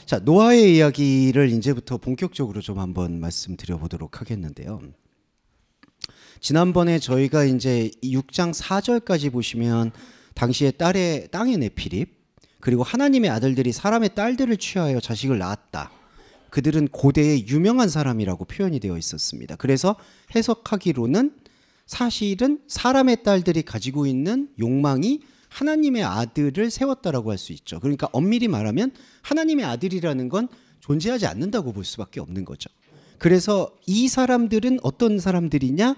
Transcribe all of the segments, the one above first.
자, 노아의 이야기를 이제부터 본격적으로 좀 한번 말씀드려 보도록 하겠는데요. 지난번에 저희가 이제 6장 4절까지 보시면 당시에 땅의 네피립, 그리고 하나님의 아들들이 사람의 딸들을 취하여 자식을 낳았다. 그들은 고대의 유명한 사람이라고 표현이 되어 있었습니다. 그래서 해석하기로는 사실은 사람의 딸들이 가지고 있는 욕망이 하나님의 아들을 세웠다라고 할 수 있죠. 그러니까 엄밀히 말하면 하나님의 아들이라는 건 존재하지 않는다고 볼 수밖에 없는 거죠. 그래서 이 사람들은 어떤 사람들이냐?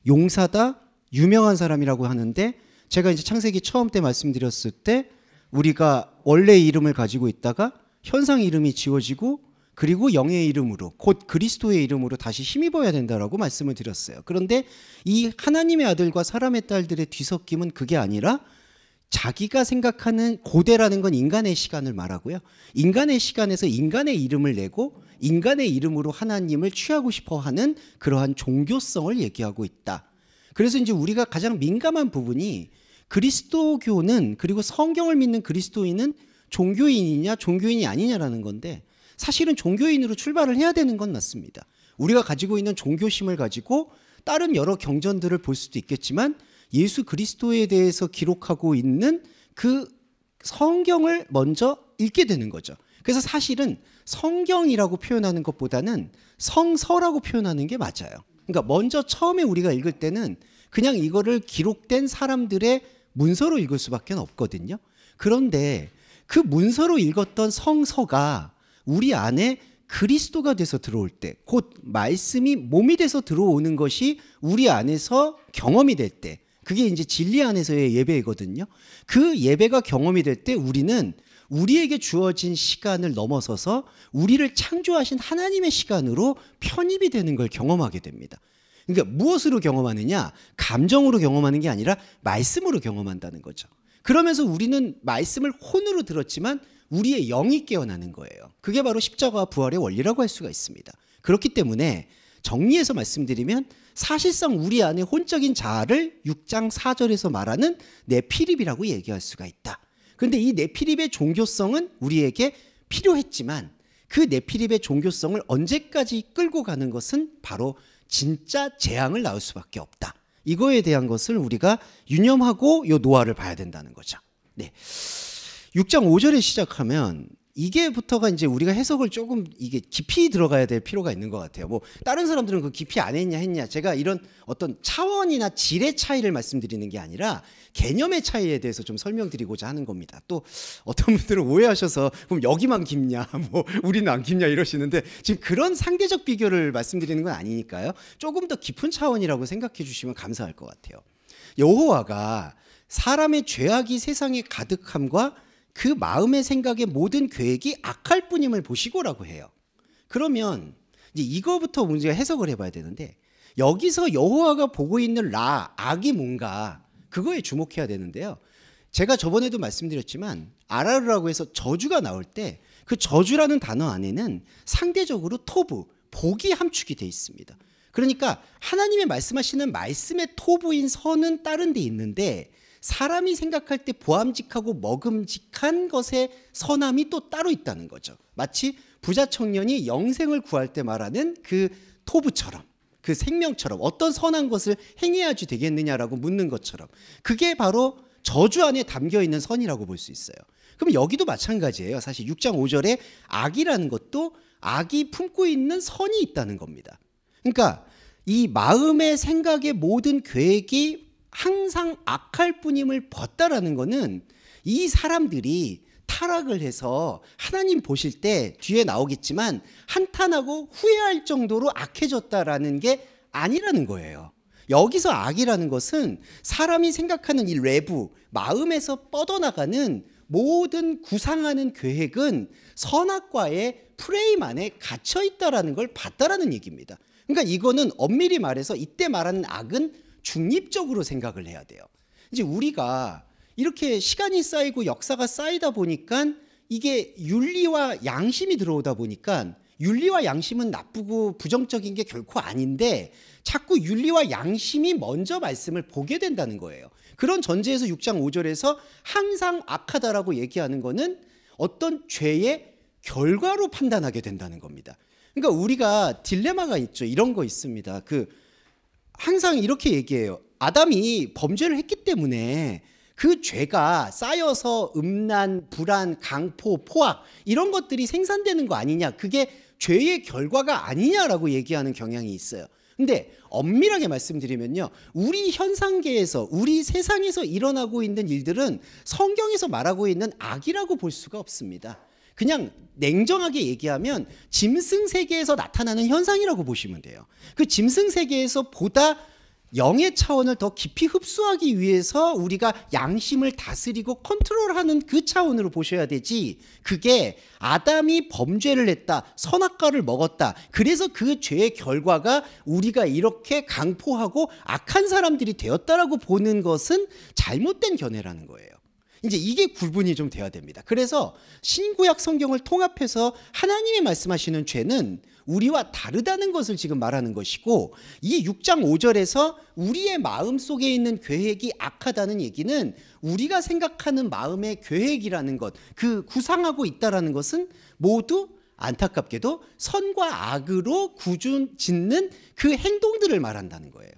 용사다, 유명한 사람이라고 하는데, 제가 이제 창세기 처음 때 말씀드렸을 때 우리가 원래의 이름을 가지고 있다가 현상 이름이 지워지고 그리고 영의 이름으로, 곧 그리스도의 이름으로 다시 힘입어야 된다라고 말씀을 드렸어요. 그런데 이 하나님의 아들과 사람의 딸들의 뒤섞임은 그게 아니라 자기가 생각하는 고대라는 건 인간의 시간을 말하고요. 인간의 시간에서 인간의 이름을 내고 인간의 이름으로 하나님을 취하고 싶어 하는 그러한 종교성을 얘기하고 있다. 그래서 이제 우리가 가장 민감한 부분이 그리스도교는, 그리고 성경을 믿는 그리스도인은 종교인이냐 종교인이 아니냐라는 건데, 사실은 종교인으로 출발을 해야 되는 건 맞습니다. 우리가 가지고 있는 종교심을 가지고 다른 여러 경전들을 볼 수도 있겠지만 예수 그리스도에 대해서 기록하고 있는 그 성경을 먼저 읽게 되는 거죠. 그래서 사실은 성경이라고 표현하는 것보다는 성서라고 표현하는 게 맞아요. 그러니까 먼저 처음에 우리가 읽을 때는 그냥 이거를 기록된 사람들의 문서로 읽을 수밖에 없거든요. 그런데 그 문서로 읽었던 성서가 우리 안에 그리스도가 돼서 들어올 때, 곧 말씀이 몸이 돼서 들어오는 것이 우리 안에서 경험이 될 때, 그게 이제 진리 안에서의 예배거든요. 그 예배가 경험이 될 때 우리는 우리에게 주어진 시간을 넘어서서 우리를 창조하신 하나님의 시간으로 편입이 되는 걸 경험하게 됩니다. 그러니까 무엇으로 경험하느냐? 감정으로 경험하는 게 아니라 말씀으로 경험한다는 거죠. 그러면서 우리는 말씀을 혼으로 들었지만 우리의 영이 깨어나는 거예요. 그게 바로 십자가와 부활의 원리라고 할 수가 있습니다. 그렇기 때문에 정리해서 말씀드리면 사실상 우리 안에 혼적인 자아를 6장 4절에서 말하는 네피립이라고 얘기할 수가 있다. 그런데 이 네피립의 종교성은 우리에게 필요했지만 그 네피립의 종교성을 언제까지 끌고 가는 것은 바로 진짜 재앙을 낳을 수밖에 없다. 이거에 대한 것을 우리가 유념하고 이 노아를 봐야 된다는 거죠. 네. 6장 5절에 시작하면 이게부터가 이제 우리가 해석을 조금 이게 깊이 들어가야 될 필요가 있는 것 같아요. 뭐 다른 사람들은 그 깊이 안 했냐. 제가 이런 어떤 차원이나 질의 차이를 말씀드리는 게 아니라 개념의 차이에 대해서 좀 설명드리고자 하는 겁니다. 또 어떤 분들은 오해하셔서 그럼 여기만 깊냐, 뭐 우리는 안 깊냐 이러시는데, 지금 그런 상대적 비교를 말씀드리는 건 아니니까요. 조금 더 깊은 차원이라고 생각해 주시면 감사할 것 같아요. 여호와가 사람의 죄악이 세상에 가득함과 그 마음의 생각의 모든 계획이 악할 뿐임을 보시고라고 해요. 그러면 이제 이거부터 우리가 해석을 해봐야 되는데, 여기서 여호와가 보고 있는 악이 뭔가 그거에 주목해야 되는데요. 제가 저번에도 말씀드렸지만 아라르라고 해서 저주가 나올 때 그 저주라는 단어 안에는 상대적으로 토부, 복이 함축이 돼 있습니다. 그러니까 하나님의 말씀하시는 말씀의 토부인 선은 다른 데 있는데 사람이 생각할 때 보암직하고 먹음직한 것의 선함이 또 따로 있다는 거죠. 마치 부자 청년이 영생을 구할 때 말하는 그 토부처럼, 그 생명처럼 어떤 선한 것을 행해야지 되겠느냐라고 묻는 것처럼, 그게 바로 저주 안에 담겨 있는 선이라고 볼 수 있어요. 그럼 여기도 마찬가지예요. 사실 6장 5절에 악이라는 것도 악이 품고 있는 선이 있다는 겁니다. 그러니까 이 마음의 생각의 모든 계획이 항상 악할 뿐임을 봤다라는 거는 이 사람들이 타락을 해서 하나님 보실 때 뒤에 나오겠지만 한탄하고 후회할 정도로 악해졌다라는 게 아니라는 거예요. 여기서 악이라는 것은 사람이 생각하는 이 외부, 마음에서 뻗어나가는 모든 구상하는 계획은 선악과의 프레임 안에 갇혀 있다라는 걸 봤다라는 얘기입니다. 그러니까 이거는 엄밀히 말해서 이때 말하는 악은 중립적으로 생각을 해야 돼요. 이제 우리가 이렇게 시간이 쌓이고 역사가 쌓이다 보니까 이게 윤리와 양심이 들어오다 보니까, 윤리와 양심은 나쁘고 부정적인 게 결코 아닌데 자꾸 윤리와 양심이 먼저 말씀을 보게 된다는 거예요. 그런 전제에서 6장 5절에서 항상 악하다라고 얘기하는 거는 어떤 죄의 결과로 판단하게 된다는 겁니다. 그러니까 우리가 딜레마가 있죠. 이런 거 있습니다. 항상 이렇게 얘기해요. 아담이 범죄를 했기 때문에 그 죄가 쌓여서 음란, 불안, 강포, 포악 이런 것들이 생산되는 거 아니냐. 그게 죄의 결과가 아니냐라고 얘기하는 경향이 있어요. 근데 엄밀하게 말씀드리면요, 우리 현상계에서, 우리 세상에서 일어나고 있는 일들은 성경에서 말하고 있는 악이라고 볼 수가 없습니다. 그냥 냉정하게 얘기하면 짐승 세계에서 나타나는 현상이라고 보시면 돼요. 그 짐승 세계에서 보다 영의 차원을 더 깊이 흡수하기 위해서 우리가 양심을 다스리고 컨트롤하는 그 차원으로 보셔야 되지, 그게 아담이 범죄를 했다, 선악과를 먹었다, 그래서 그 죄의 결과가 우리가 이렇게 강포하고 악한 사람들이 되었다라고 보는 것은 잘못된 견해라는 거예요. 이제 이게 구분이 좀 돼야 됩니다. 그래서 신구약 성경을 통합해서 하나님이 말씀하시는 죄는 우리와 다르다는 것을 지금 말하는 것이고, 이 6장 5절에서 우리의 마음 속에 있는 계획이 악하다는 얘기는 우리가 생각하는 마음의 계획이라는 것, 그 구상하고 있다라는 것은 모두 안타깝게도 선과 악으로 짓는 그 행동들을 말한다는 거예요.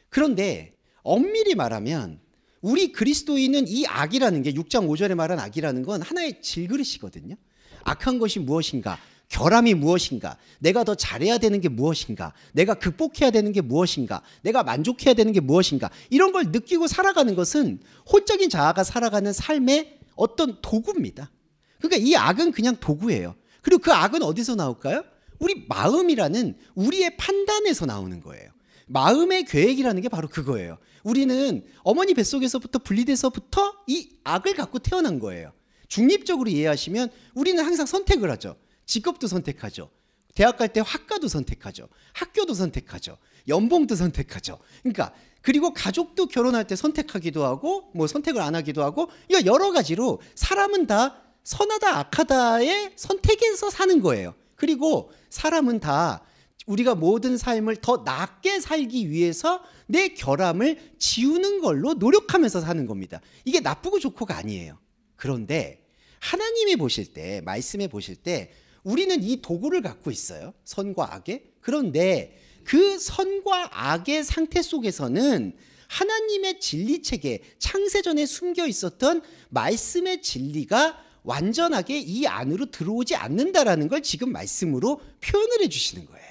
그런데 엄밀히 말하면 우리 그리스도인은 이 악이라는 게, 6장 5절에 말한 악이라는 건 하나의 질그릇이거든요. 악한 것이 무엇인가, 결함이 무엇인가, 내가 더 잘해야 되는 게 무엇인가, 내가 극복해야 되는 게 무엇인가, 내가 만족해야 되는 게 무엇인가, 이런 걸 느끼고 살아가는 것은 혼적인 자아가 살아가는 삶의 어떤 도구입니다. 그러니까 이 악은 그냥 도구예요. 그리고 그 악은 어디서 나올까요? 우리 마음이라는 우리의 판단에서 나오는 거예요. 마음의 계획이라는 게 바로 그거예요. 우리는 어머니 뱃속에서부터 분리돼서부터 이 악을 갖고 태어난 거예요. 중립적으로 이해하시면 우리는 항상 선택을 하죠. 직업도 선택하죠. 대학 갈 때 학과도 선택하죠. 학교도 선택하죠. 연봉도 선택하죠. 그러니까 그리고 가족도 결혼할 때 선택하기도 하고, 뭐 선택을 안 하기도 하고, 이거 여러 가지로 사람은 다 선하다 악하다의 선택에서 사는 거예요. 그리고 사람은 다 우리가 모든 삶을 더 낫게 살기 위해서 내 결함을 지우는 걸로 노력하면서 사는 겁니다. 이게 나쁘고 좋고가 아니에요. 그런데 하나님이 보실 때, 말씀에 보실 때 우리는 이 도구를 갖고 있어요. 선과 악의. 그런데 그 선과 악의 상태 속에서는 하나님의 진리체계, 창세전에 숨겨 있었던 말씀의 진리가 완전하게 이 안으로 들어오지 않는다라는 걸 지금 말씀으로 표현을 해주시는 거예요.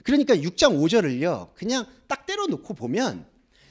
그러니까 6장 5절을요, 그냥 딱 때려놓고 보면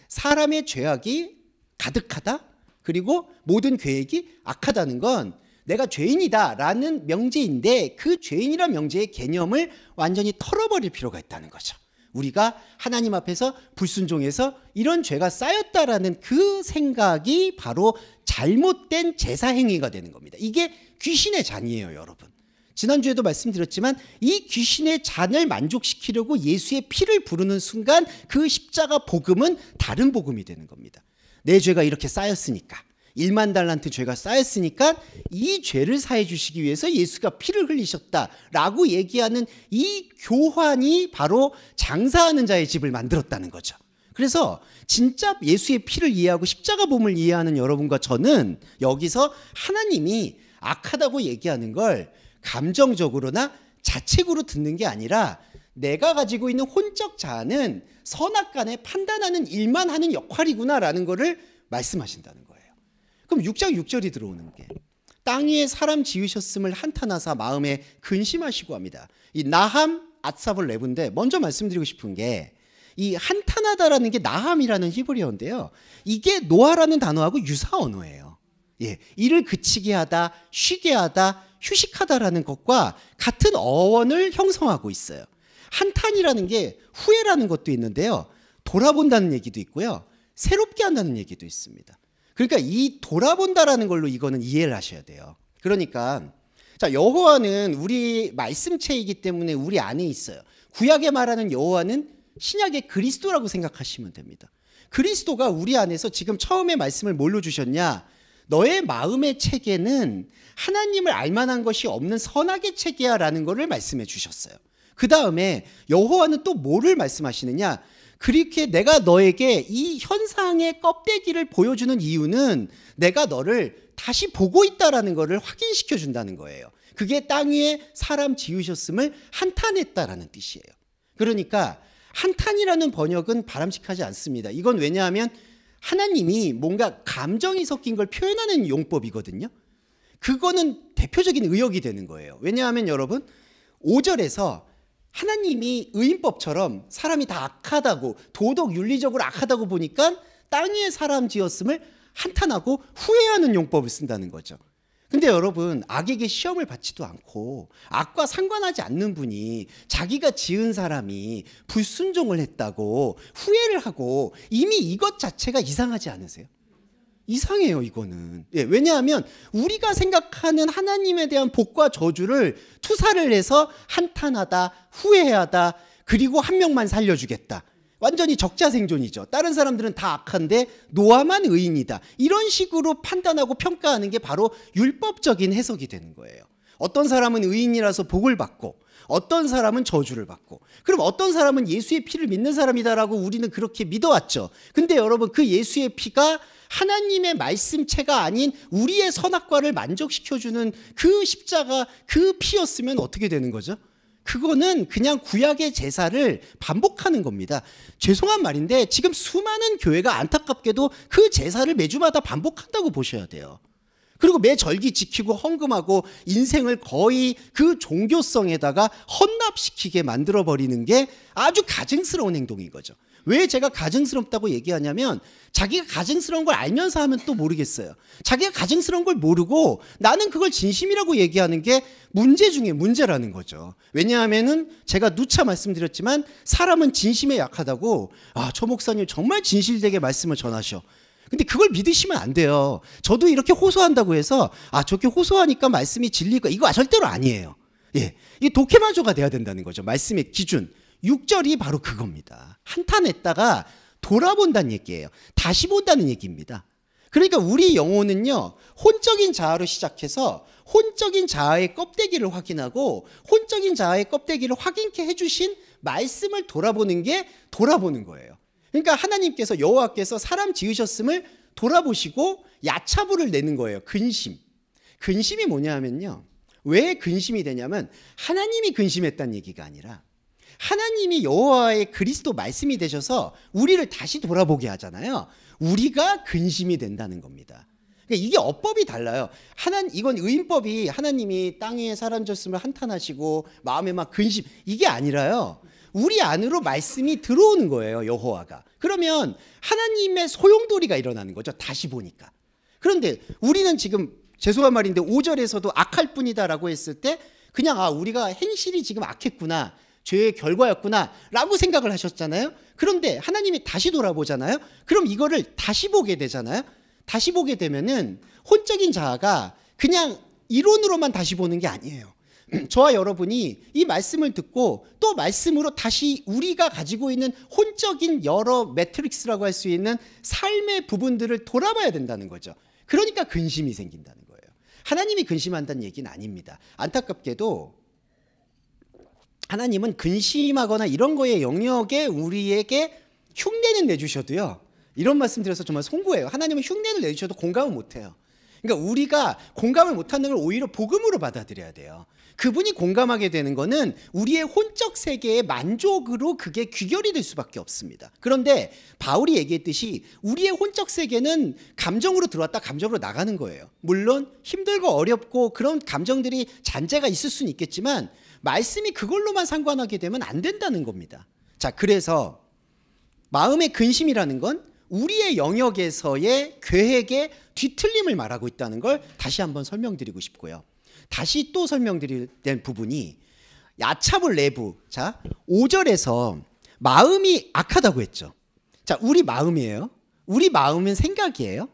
사람의 죄악이 가득하다, 그리고 모든 계획이 악하다는 건 내가 죄인이다 라는 명제인데, 그 죄인이란 명제의 개념을 완전히 털어버릴 필요가 있다는 거죠. 우리가 하나님 앞에서 불순종해서 이런 죄가 쌓였다라는 그 생각이 바로 잘못된 제사 행위가 되는 겁니다. 이게 귀신의 잔이에요, 여러분. 지난주에도 말씀드렸지만 이 귀신의 잔을 만족시키려고 예수의 피를 부르는 순간 그 십자가 복음은 다른 복음이 되는 겁니다. 내 죄가 이렇게 쌓였으니까, 1만 달란트 죄가 쌓였으니까 이 죄를 사해 주시기 위해서 예수가 피를 흘리셨다라고 얘기하는 이 교환이 바로 장사하는 자의 집을 만들었다는 거죠. 그래서 진짜 예수의 피를 이해하고 십자가 복음을 이해하는 여러분과 저는 여기서 하나님이 악하다고 얘기하는 걸 감정적으로나 자책으로 듣는 게 아니라, 내가 가지고 있는 혼적 자아는 선악간에 판단하는 일만 하는 역할이구나라는 것을 말씀하신다는 거예요. 그럼 6장 6절이 들어오는 게, 땅 위에 사람 지으셨음을 한탄하사 마음에 근심하시고 합니다. 이 나함 아삽을 레브인데, 먼저 말씀드리고 싶은 게 이 한탄하다라는 게 나함이라는 히브리어인데요, 이게 노아라는 단어하고 유사 언어예요. 예, 일을 그치게 하다, 쉬게 하다, 휴식하다라는 것과 같은 어원을 형성하고 있어요. 한탄이라는 게 후회라는 것도 있는데요, 돌아본다는 얘기도 있고요, 새롭게 한다는 얘기도 있습니다. 그러니까 이 돌아본다라는 걸로 이거는 이해를 하셔야 돼요. 그러니까 자, 여호와는 우리 말씀체이기 때문에 우리 안에 있어요. 구약에 말하는 여호와는 신약의 그리스도라고 생각하시면 됩니다. 그리스도가 우리 안에서 지금 처음에 말씀을 뭘로 주셨냐? 너의 마음의 체계는 하나님을 알만한 것이 없는 선악의 체계야라는 것을 말씀해 주셨어요. 그 다음에 여호와는 또 뭐를 말씀하시느냐? 그렇게 내가 너에게 이 현상의 껍데기를 보여주는 이유는 내가 너를 다시 보고 있다라는 것을 확인시켜 준다는 거예요. 그게 땅 위에 사람 지으셨음을 한탄했다라는 뜻이에요. 그러니까 한탄이라는 번역은 바람직하지 않습니다. 이건 왜냐하면 하나님이 뭔가 감정이 섞인 걸 표현하는 용법이거든요. 그거는 대표적인 의역이 되는 거예요. 왜냐하면 여러분 5절에서 하나님이 의인법처럼 사람이 다 악하다고 도덕 윤리적으로 악하다고 보니까 땅 위에 사람 지었음을 한탄하고 후회하는 용법을 쓴다는 거죠. 근데 여러분 악에게 시험을 받지도 않고 악과 상관하지 않는 분이 자기가 지은 사람이 불순종을 했다고 후회를 하고 이미 이것 자체가 이상하지 않으세요? 이상해요 이거는. 예, 왜냐하면 우리가 생각하는 하나님에 대한 복과 저주를 투사를 해서 한탄하다 후회하다 그리고 한 명만 살려주겠다. 완전히 적자생존이죠. 다른 사람들은 다 악한데 노아만 의인이다. 이런 식으로 판단하고 평가하는 게 바로 율법적인 해석이 되는 거예요. 어떤 사람은 의인이라서 복을 받고 어떤 사람은 저주를 받고 그럼 어떤 사람은 예수의 피를 믿는 사람이다라고 우리는 그렇게 믿어왔죠. 근데 여러분 그 예수의 피가 하나님의 말씀체가 아닌 우리의 선악과를 만족시켜주는 그 십자가 그 피였으면 어떻게 되는 거죠? 그거는 그냥 구약의 제사를 반복하는 겁니다. 죄송한 말인데 지금 수많은 교회가 안타깝게도 그 제사를 매주마다 반복한다고 보셔야 돼요. 그리고 매 절기 지키고 헌금하고 인생을 거의 그 종교성에다가 헌납시키게 만들어버리는 게 아주 가증스러운 행동인 거죠. 왜 제가 가증스럽다고 얘기하냐면 자기가 가증스러운 걸 알면서 하면 또 모르겠어요. 자기가 가증스러운 걸 모르고 나는 그걸 진심이라고 얘기하는 게 문제 중에 문제라는 거죠. 왜냐하면은 제가 누차 말씀드렸지만 사람은 진심에 약하다고 저 목사님 정말 진실되게 말씀을 전하셔. 근데 그걸 믿으시면 안 돼요. 저도 이렇게 호소한다고 해서 저렇게 호소하니까 말씀이 진리가 이거 절대로 아니에요. 예, 이게 독해마저가 돼야 된다는 거죠. 말씀의 기준. 6절이 바로 그겁니다. 한탄했다가 돌아본다는 얘기예요. 다시 본다는 얘기입니다. 그러니까 우리 영혼은요, 혼적인 자아로 시작해서 혼적인 자아의 껍데기를 확인하고 혼적인 자아의 껍데기를 확인케 해주신 말씀을 돌아보는 게 돌아보는 거예요. 그러니까 하나님께서 여호와께서 사람 지으셨음을 돌아보시고 야차부를 내는 거예요. 근심. 근심이 뭐냐 하면요. 왜 근심이 되냐면 하나님이 근심했다는 얘기가 아니라 하나님이 여호와의 그리스도 말씀이 되셔서 우리를 다시 돌아보게 하잖아요. 우리가 근심이 된다는 겁니다. 그러니까 이게 어법이 달라요. 이건 의인법이 하나님이 땅 위에 사람 졌음을 한탄하시고 마음에 막 근심 이게 아니라요. 우리 안으로 말씀이 들어오는 거예요. 여호와가. 그러면 하나님의 소용돌이가 일어나는 거죠. 다시 보니까. 그런데 우리는 지금 죄송한 말인데 5절에서도 악할 뿐이다라고 했을 때 그냥 우리가 행실이 지금 악했구나. 죄의 결과였구나 라고 생각을 하셨잖아요. 그런데 하나님이 다시 돌아보잖아요. 그럼 이거를 다시 보게 되잖아요. 다시 보게 되면은 혼적인 자아가 그냥 이론으로만 다시 보는 게 아니에요. 저와 여러분이 이 말씀을 듣고 또 말씀으로 다시 우리가 가지고 있는 혼적인 여러 매트릭스라고 할 수 있는 삶의 부분들을 돌아봐야 된다는 거죠. 그러니까 근심이 생긴다는 거예요. 하나님이 근심한다는 얘기는 아닙니다. 안타깝게도 하나님은 근심하거나 이런 거의 영역에 우리에게 흉내는 내주셔도요. 이런 말씀 드려서 정말 송구해요. 하나님은 흉내를 내주셔도 공감을 못해요. 그러니까 우리가 공감을 못하는 걸 오히려 복음으로 받아들여야 돼요. 그분이 공감하게 되는 거는 우리의 혼적 세계의 만족으로 그게 귀결이 될 수밖에 없습니다. 그런데 바울이 얘기했듯이 우리의 혼적 세계는 감정으로 들어왔다 감정으로 나가는 거예요. 물론 힘들고 어렵고 그런 감정들이 잔재가 있을 수는 있겠지만 말씀이 그걸로만 상관하게 되면 안 된다는 겁니다. 자, 그래서 마음의 근심이라는 건 우리의 영역에서의 계획의 뒤틀림을 말하고 있다는 걸 다시 한번 설명드리고 싶고요. 다시 또 설명드릴 부분이 야차볼 내부. 자, 5절에서 마음이 악하다고 했죠. 자, 우리 마음이에요. 우리 마음은 생각이에요.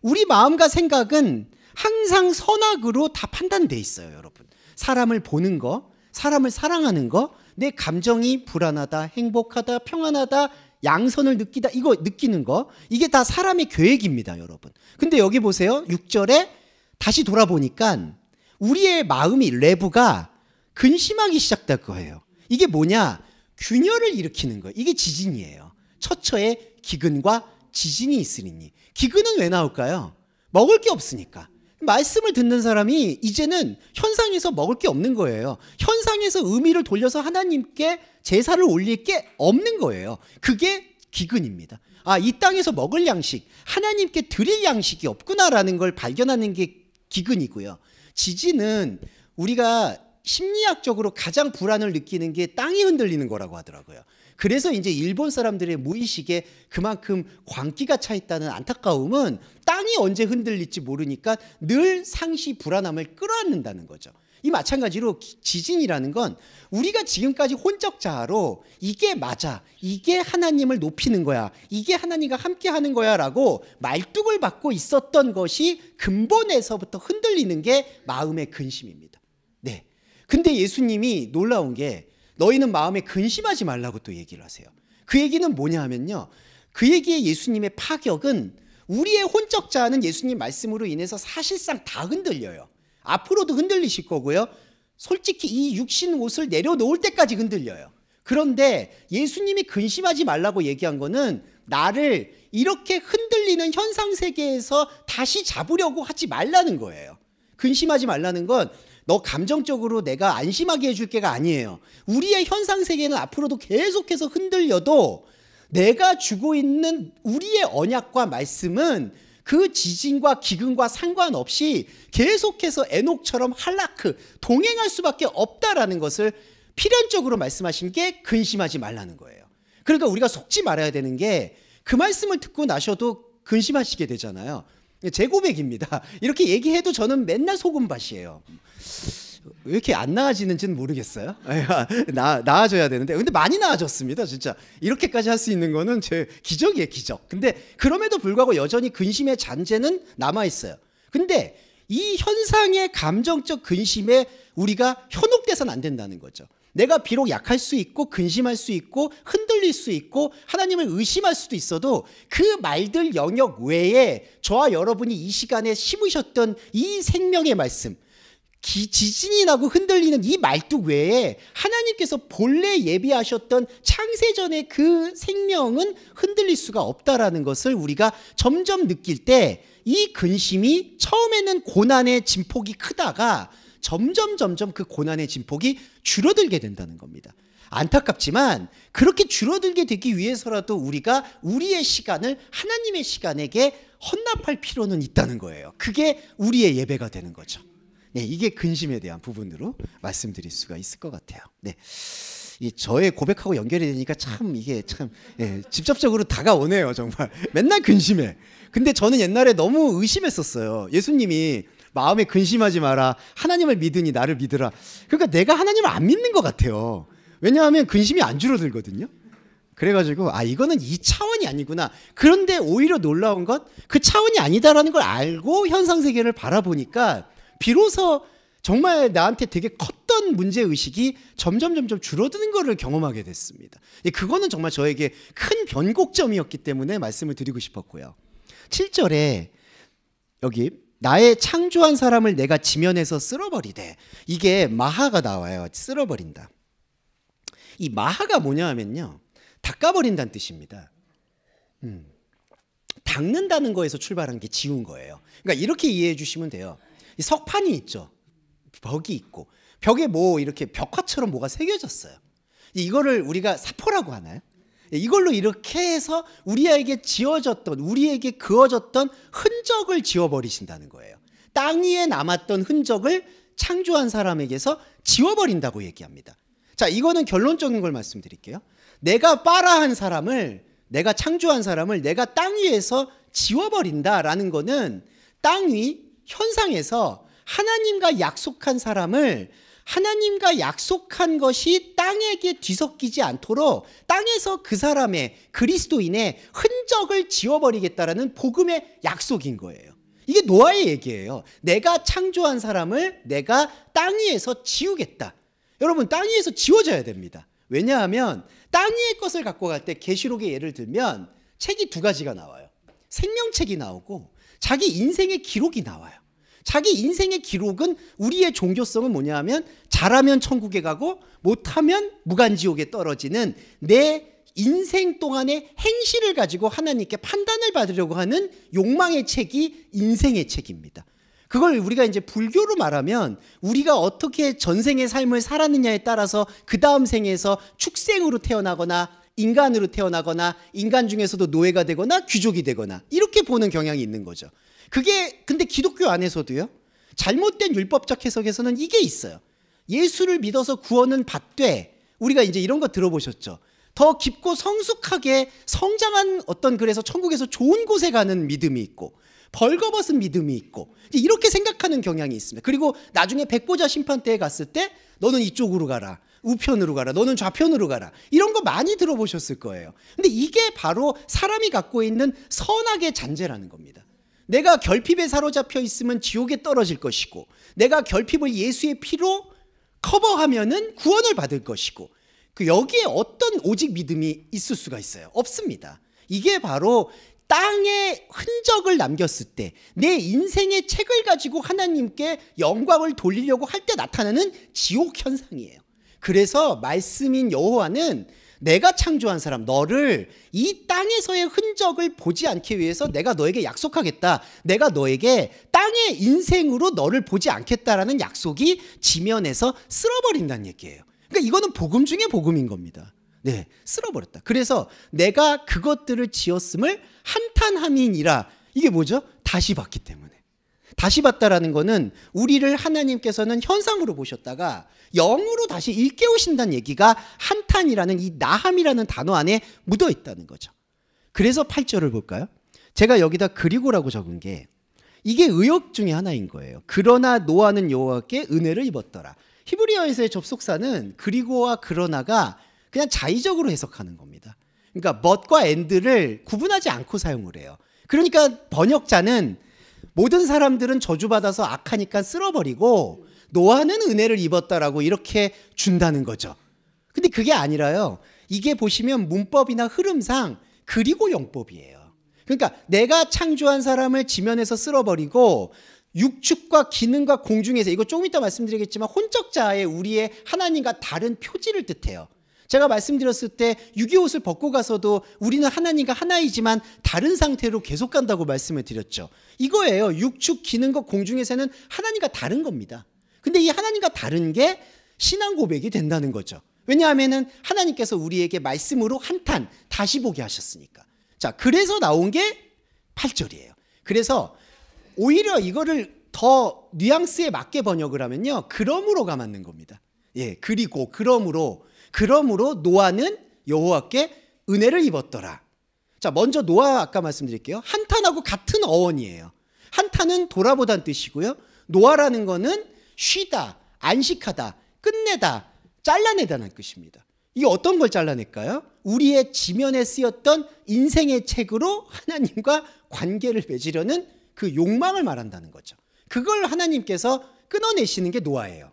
우리 마음과 생각은 항상 선악으로 다 판단돼 있어요, 여러분. 사람을 보는 거, 사람을 사랑하는 거, 내 감정이 불안하다, 행복하다, 평안하다, 양선을 느끼다, 이거 느끼는 거, 이게 다 사람의 계획입니다, 여러분. 근데 여기 보세요. 6절에 다시 돌아보니까 우리의 마음이 레부가 근심하기 시작될 거예요. 이게 뭐냐? 균열을 일으키는 거예요. 이게 지진이에요. 처처에 기근과 지진이 있으리니. 기근은 왜 나올까요? 먹을 게 없으니까. 말씀을 듣는 사람이 이제는 현상에서 먹을 게 없는 거예요. 현상에서 의미를 돌려서 하나님께 제사를 올릴 게 없는 거예요. 그게 기근입니다. 아, 이 땅에서 먹을 양식, 하나님께 드릴 양식이 없구나라는 걸 발견하는 게 기근이고요. 지진은 우리가 심리학적으로 가장 불안을 느끼는 게 땅이 흔들리는 거라고 하더라고요. 그래서 이제 일본 사람들의 무의식에 그만큼 광기가 차 있다는 안타까움은 땅이 언제 흔들릴지 모르니까 늘 상시 불안함을 끌어안는다는 거죠. 이 마찬가지로 지진이라는 건 우리가 지금까지 혼적자로 이게 맞아, 이게 하나님을 높이는 거야, 이게 하나님과 함께 하는 거야 라고 말뚝을 받고 있었던 것이 근본에서부터 흔들리는 게 마음의 근심입니다. 네. 근데 예수님이 놀라운 게 너희는 마음에 근심하지 말라고 또 얘기를 하세요. 그 얘기는 뭐냐 하면요, 그 얘기의 예수님의 파격은 우리의 혼적자는 예수님 말씀으로 인해서 사실상 다 흔들려요. 앞으로도 흔들리실 거고요. 솔직히 이 육신 옷을 내려놓을 때까지 흔들려요. 그런데 예수님이 근심하지 말라고 얘기한 거는 나를 이렇게 흔들리는 현상 세계에서 다시 잡으려고 하지 말라는 거예요. 근심하지 말라는 건 너 감정적으로 내가 안심하게 해줄 게가 아니에요. 우리의 현상 세계는 앞으로도 계속해서 흔들려도 내가 주고 있는 우리의 언약과 말씀은 그 지진과 기근과 상관없이 계속해서 에녹처럼 할라크, 동행할 수밖에 없다라는 것을 필연적으로 말씀하신 게 근심하지 말라는 거예요. 그러니까 우리가 속지 말아야 되는 게 그 말씀을 듣고 나셔도 근심하시게 되잖아요. 제 고백입니다. 이렇게 얘기해도 저는 맨날 속음밭이에요. 왜 이렇게 안 나아지는지는 모르겠어요. 나아져야 되는데, 근데 많이 나아졌습니다. 진짜 이렇게까지 할 수 있는 거는 제 기적이에요, 기적. 근데 그럼에도 불구하고 여전히 근심의 잔재는 남아 있어요. 근데 이 현상의 감정적 근심에 우리가 현혹돼서는 안 된다는 거죠. 내가 비록 약할 수 있고 근심할 수 있고 흔들릴 수 있고 하나님을 의심할 수도 있어도 그 말들 영역 외에 저와 여러분이 이 시간에 심으셨던 이 생명의 말씀, 지진이 나고 흔들리는 이 말뚝 외에 하나님께서 본래 예비하셨던 창세전의 그 생명은 흔들릴 수가 없다라는 것을 우리가 점점 느낄 때 이 근심이 처음에는 고난의 진폭이 크다가 점점 그 고난의 진폭이 줄어들게 된다는 겁니다. 안타깝지만 그렇게 줄어들게 되기 위해서라도 우리가 우리의 시간을 하나님의 시간에게 헌납할 필요는 있다는 거예요. 그게 우리의 예배가 되는 거죠. 네, 이게 근심에 대한 부분으로 말씀드릴 수가 있을 것 같아요. 네, 이 저의 고백하고 연결이 되니까 참 이게 참 직접적으로 다가오네요. 정말 맨날 근심해. 근데 저는 옛날에 너무 의심했었어요. 예수님이 마음에 근심하지 마라, 하나님을 믿으니 나를 믿으라. 그러니까 내가 하나님을 안 믿는 것 같아요. 왜냐하면 근심이 안 줄어들거든요. 그래가지고 이거는 이 차원이 아니구나. 그런데 오히려 놀라운 건 그 차원이 아니다라는 걸 알고 현상 세계를 바라보니까 비로소 정말 나한테 되게 컸던 문제의식이 점점 줄어드는 것을 경험하게 됐습니다. 그거는 정말 저에게 큰 변곡점이었기 때문에 말씀을 드리고 싶었고요. 7절에 여기 나의 창조한 사람을 내가 지면에서 쓸어버리되, 이게 마하가 나와요. 쓸어버린다. 이 마하가 뭐냐 하면요, 닦아버린다는 뜻입니다. 닦는다는 거에서 출발한 게 지운 거예요. 그러니까 이렇게 이해해 주시면 돼요. 이 석판이 있죠. 벽이 있고 벽에 뭐 이렇게 벽화처럼 뭐가 새겨졌어요. 이거를 우리가 사포라고 하나요? 이걸로 이렇게 해서 우리에게 지어졌던, 우리에게 그어졌던 흔적을 지워버리신다는 거예요. 땅 위에 남았던 흔적을 창조한 사람에게서 지워버린다고 얘기합니다. 자, 이거는 결론적인 걸 말씀드릴게요. 내가 빠라한 사람을, 내가 창조한 사람을 내가 땅 위에서 지워버린다라는 거는 땅 위 현상에서 하나님과 약속한 사람을, 하나님과 약속한 것이 땅에게 뒤섞이지 않도록 땅에서 그 사람의, 그리스도인의 흔적을 지워버리겠다라는 복음의 약속인 거예요. 이게 노아의 얘기예요. 내가 창조한 사람을 내가 땅 위에서 지우겠다. 여러분, 땅 위에서 지워져야 됩니다. 왜냐하면 땅 위의 것을 갖고 갈 때 계시록의 예를 들면 책이 두 가지가 나와요. 생명책이 나오고 자기 인생의 기록이 나와요. 자기 인생의 기록은, 우리의 종교성은 뭐냐 하면 잘하면 천국에 가고 못하면 무간지옥에 떨어지는 내 인생 동안의 행실을 가지고 하나님께 판단을 받으려고 하는 욕망의 책이 인생의 책입니다. 그걸 우리가 이제 불교로 말하면 우리가 어떻게 전생의 삶을 살았느냐에 따라서 그 다음 생에서 축생으로 태어나거나 인간으로 태어나거나 인간 중에서도 노예가 되거나 귀족이 되거나 이렇게 보는 경향이 있는 거죠. 그게 근데 기독교 안에서도요. 잘못된 율법적 해석에서는 이게 있어요. 예수를 믿어서 구원은 받되, 우리가 이제 이런 거 들어보셨죠. 더 깊고 성숙하게 성장한 어떤, 그래서 천국에서 좋은 곳에 가는 믿음이 있고 벌거벗은 믿음이 있고 이렇게 생각하는 경향이 있습니다. 그리고 나중에 백보자 심판대에 갔을 때 너는 이쪽으로 가라, 우편으로 가라, 너는 좌편으로 가라, 이런 거 많이 들어보셨을 거예요. 근데 이게 바로 사람이 갖고 있는 선악의 잔재라는 겁니다. 내가 결핍에 사로잡혀 있으면 지옥에 떨어질 것이고, 내가 결핍을 예수의 피로 커버하면은 구원을 받을 것이고, 여기에 어떤 오직 믿음이 있을 수가 있어요? 없습니다. 이게 바로 땅에 흔적을 남겼을 때, 내 인생의 책을 가지고 하나님께 영광을 돌리려고 할 때 나타나는 지옥 현상이에요. 그래서 말씀인 여호와는 내가 창조한 사람, 너를 이 땅에서의 흔적을 보지 않기 위해서 내가 너에게 약속하겠다, 내가 너에게 땅의 인생으로 너를 보지 않겠다라는 약속이 지면에서 쓸어버린다는 얘기예요. 그러니까 이거는 복음 중에 복음인 겁니다. 네, 쓸어버렸다. 그래서 내가 그것들을 지었음을 한탄함이니라. 이게 뭐죠? 다시 봤기 때문에. 다시 봤다라는 거는 우리를 하나님께서는 현상으로 보셨다가 영으로 다시 일깨우신다는 얘기가 한탄이라는 이 나함이라는 단어 안에 묻어 있다는 거죠. 그래서 8절을 볼까요? 제가 여기다 그리고라고 적은 게 이게 의역 중에 하나인 거예요. 그러나 노아는 여호와께 은혜를 입었더라. 히브리어에서의 접속사는 그리고와 그러나가 그냥 자의적으로 해석하는 겁니다. 그러니까 but과 and를 구분하지 않고 사용을 해요. 그러니까 번역자는 모든 사람들은 저주받아서 악하니까 쓸어버리고 노아는 은혜를 입었다라고 이렇게 준다는 거죠. 근데 그게 아니라요. 이게 보시면 문법이나 흐름상 그리고 영법이에요. 그러니까 내가 창조한 사람을 지면에서 쓸어버리고 육축과 기능과 공중에서, 이거 조금 이따 말씀드리겠지만 혼적자의 우리의 하나님과 다른 표지를 뜻해요. 제가 말씀드렸을 때 유기옷을 벗고 가서도 우리는 하나님과 하나이지만 다른 상태로 계속 간다고 말씀을 드렸죠. 이거예요. 육축, 기능과 공중에서는 하나님과 다른 겁니다. 근데 이 하나님과 다른 게 신앙 고백이 된다는 거죠. 왜냐하면은 하나님께서 우리에게 말씀으로 한탄 다시 보게 하셨으니까. 자, 그래서 나온 게 8절이에요. 그래서 오히려 이거를 더 뉘앙스에 맞게 번역을 하면요, 그러므로가 맞는 겁니다. 예, 그리고 그러므로 노아는 여호와께 은혜를 입었더라. 자, 먼저 노아 아까 말씀드릴게요. 한탄하고 같은 어원이에요. 한탄은 돌아보다는 뜻이고요. 노아라는 거는 쉬다, 안식하다, 끝내다, 잘라내다는 뜻입니다. 이게 어떤 걸 잘라낼까요? 우리의 지면에 쓰였던 인생의 책으로 하나님과 관계를 맺으려는 그 욕망을 말한다는 거죠. 그걸 하나님께서 끊어내시는 게 노아예요.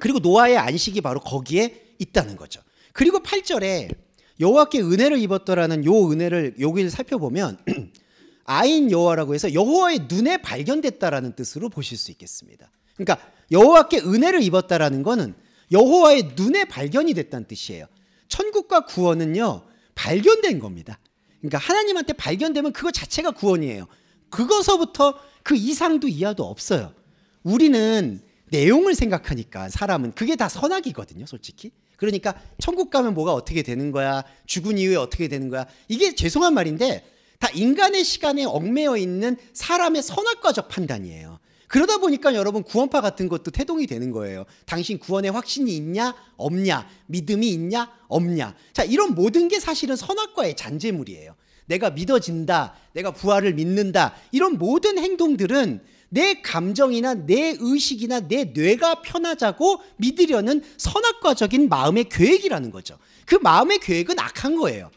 그리고 노아의 안식이 바로 거기에 있다는 거죠. 그리고 8절에 여호와께 은혜를 입었더라는 요 은혜를 여기를 살펴보면 아인 여호와라고 해서 여호와의 눈에 발견됐다라는 뜻으로 보실 수 있겠습니다. 그러니까 여호와께 은혜를 입었다라는 거는 여호와의 눈에 발견이 됐다는 뜻이에요. 천국과 구원은요, 발견된 겁니다. 그러니까 하나님한테 발견되면 그거 자체가 구원이에요. 그거서부터 그 이상도 이하도 없어요. 우리는 내용을 생각하니까 사람은 그게 다 선악이거든요, 솔직히. 그러니까 천국 가면 뭐가 어떻게 되는 거야, 죽은 이후에 어떻게 되는 거야, 이게 죄송한 말인데 다 인간의 시간에 얽매여 있는 사람의 선악과적 판단이에요. 그러다 보니까 여러분 구원파 같은 것도 태동이 되는 거예요. 당신 구원에 확신이 있냐 없냐, 믿음이 있냐 없냐. 자, 이런 모든 게 사실은 선악과의 잔재물이에요. 내가 믿어진다, 내가 부활을 믿는다, 이런 모든 행동들은 내 감정이나 내 의식이나 내 뇌가 편하자고 믿으려는 선악과적인 마음의 계획이라는 거죠. 그 마음의 계획은 악한 거예요.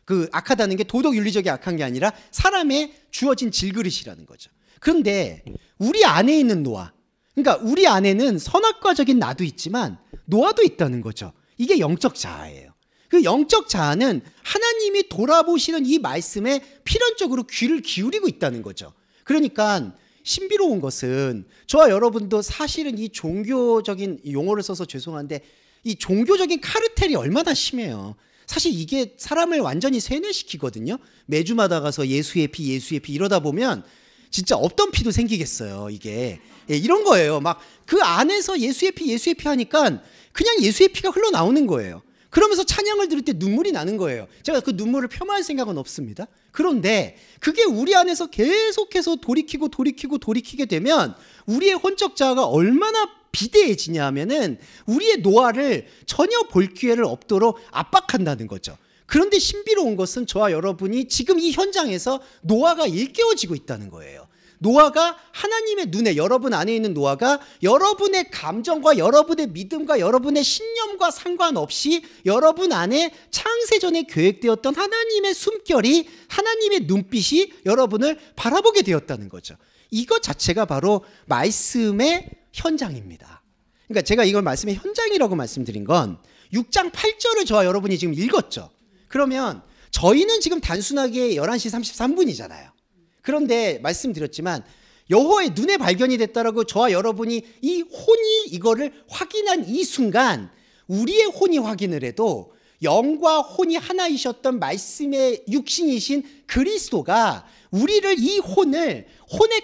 그 악하다는 게 도덕 윤리적이 악한 게 아니라 사람의 주어진 질그릇이라는 거죠. 그런데 우리 안에 있는 노아, 그러니까 우리 안에는 선악과적인 나도 있지만 노아도 있다는 거죠. 이게 영적 자아예요. 그 영적 자아는 하나님이 돌아보시는 이 말씀에 필연적으로 귀를 기울이고 있다는 거죠. 그러니까 신비로운 것은 저와 여러분도 사실은 이 종교적인 용어를 써서 죄송한데 이 종교적인 카르텔이 얼마나 심해요. 사실 이게 사람을 완전히 세뇌시키거든요. 매주마다 가서 예수의 피 이러다 보면 진짜 없던 피도 생기겠어요. 이게 이런 거예요. 막 그 안에서 예수의 피 하니까 그냥 예수의 피가 흘러나오는 거예요. 그러면서 찬양을 들을 때 눈물이 나는 거예요. 제가 그 눈물을 폄하할 생각은 없습니다. 그런데 그게 우리 안에서 계속해서 돌이키게 되면 우리의 혼적 자아가 얼마나 비대해지냐 하면은 우리의 노화를 전혀 볼 기회를 없도록 압박한다는 거죠. 그런데 신비로운 것은 저와 여러분이 지금 이 현장에서 노화가 일깨워지고 있다는 거예요. 노화가 하나님의 눈에, 여러분 안에 있는 노화가 여러분의 감정과 여러분의 믿음과 여러분의 신념과 상관없이 여러분 안에 창세전에 계획되었던 하나님의 숨결이, 하나님의 눈빛이 여러분을 바라보게 되었다는 거죠. 이것 자체가 바로 말씀의 현장입니다. 그러니까 제가 이걸 말씀의 현장이라고 말씀드린 건 6장 8절을 저와 여러분이 지금 읽었죠. 그러면 저희는 지금 단순하게 11시 33분이잖아요. 그런데 말씀드렸지만 여호와의 눈에 발견이 됐다라고 저와 여러분이 이 혼이 이거를 확인한 이 순간 우리의 혼이 확인을 해도 영과 혼이 하나이셨던 말씀의 육신이신 그리스도가 우리를 이 혼의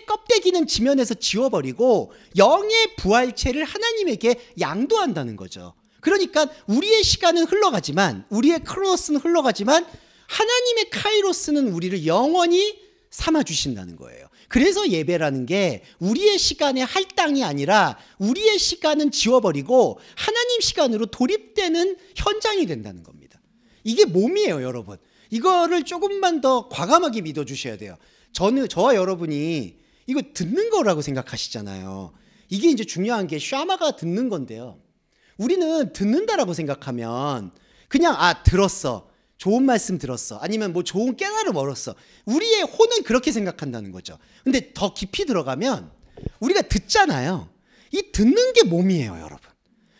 껍데기는 지면에서 지워버리고 영의 부활체를 하나님에게 양도한다는 거죠. 그러니까 우리의 시간은 흘러가지만, 우리의 크로노스는 흘러가지만 하나님의 카이로스는 우리를 영원히 삼아주신다는 거예요. 그래서 예배라는 게 우리의 시간의 할당이 아니라 우리의 시간은 지워버리고 하나님 시간으로 도입되는 현장이 된다는 겁니다. 이게 몸이에요, 여러분. 이거를 조금만 더 과감하게 믿어주셔야 돼요. 저와 여러분이 이거 듣는 거라고 생각하시잖아요. 이게 이제 중요한 게 샤마가 듣는 건데요. 우리는 듣는다라고 생각하면 그냥 들었어. 좋은 말씀 들었어. 아니면 뭐 좋은 깨달음 얻었어. 우리의 혼은 그렇게 생각한다는 거죠. 근데 더 깊이 들어가면 우리가 듣잖아요. 이 듣는 게 몸이에요, 여러분.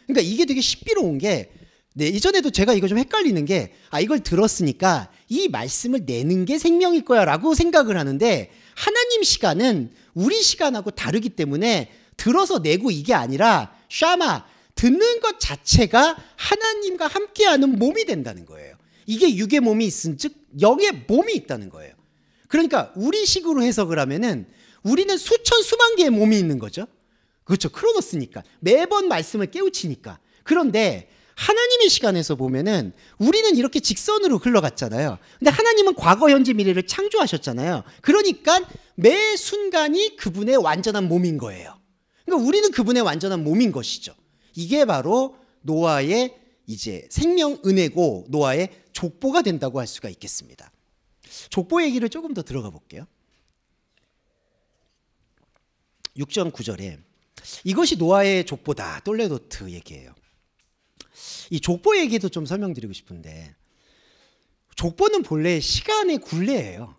그러니까 이게 되게 신비로운 게, 이전에도 제가 이거 좀 헷갈리는 게, 이걸 들었으니까 이 말씀을 내는 게 생명일 거야 라고 생각을 하는데, 하나님 시간은 우리 시간하고 다르기 때문에 들어서 내고 이게 아니라 샤마, 듣는 것 자체가 하나님과 함께하는 몸이 된다는 거예요. 이게 육의 몸이 있은 즉 영의 몸이 있다는 거예요. 그러니까 우리식으로 해석을 하면은 우리는 수천 수만 개의 몸이 있는 거죠. 그렇죠. 크로노스니까. 매번 말씀을 깨우치니까. 그런데 하나님의 시간에서 보면은 우리는 이렇게 직선으로 흘러갔잖아요. 근데 하나님은 과거, 현재, 미래를 창조하셨잖아요. 그러니까 매 순간이 그분의 완전한 몸인 거예요. 그러니까 우리는 그분의 완전한 몸인 것이죠. 이게 바로 노아의 이제 생명 은혜고 노아의 족보가 된다고 할 수가 있겠습니다. 족보 얘기를 조금 더 들어가 볼게요. 6장 9절에 이것이 노아의 족보다, 똘레도트 얘기예요. 이 족보 얘기도 좀 설명드리고 싶은데, 족보는 본래 시간의 굴레예요.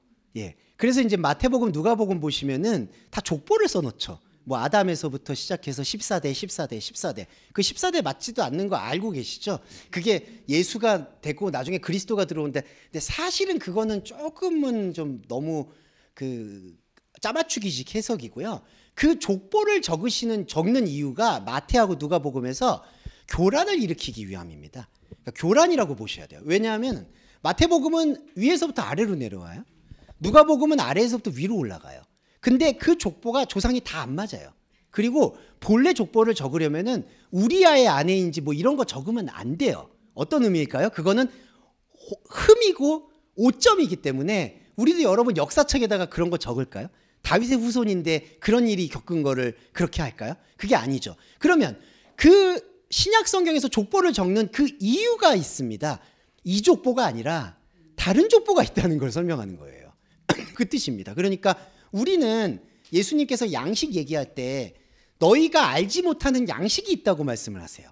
그래서 이제 마태복음, 누가복음 보시면은 다 족보를 써놓죠. 뭐 아담에서부터 시작해서 14대 그 14대 맞지도 않는 거 알고 계시죠? 그게 예수가 되고 나중에 그리스도가 들어오는데, 근데 사실은 그거는 조금은 좀 너무 그 짜맞추기식 해석이고요. 그 족보를 적는 이유가 마태하고 누가복음에서 교란을 일으키기 위함입니다. 그러니까 교란이라고 보셔야 돼요. 왜냐하면 마태복음은 위에서부터 아래로 내려와요. 누가복음은 아래에서부터 위로 올라가요. 근데 그 족보가 조상이 다 안 맞아요. 그리고 본래 족보를 적으려면은 우리아의 아내인지 뭐 이런 거 적으면 안 돼요. 어떤 의미일까요? 그거는 흠이고 오점이기 때문에 우리도 여러분 역사책에다가 그런 거 적을까요? 다윗의 후손인데 그런 일이 겪은 거를 그렇게 할까요? 그게 아니죠. 그러면 그 신약 성경에서 족보를 적는 그 이유가 있습니다. 이 족보가 아니라 다른 족보가 있다는 걸 설명하는 거예요. 그 뜻입니다. 그러니까 우리는 예수님께서 양식 얘기할 때 너희가 알지 못하는 양식이 있다고 말씀을 하세요.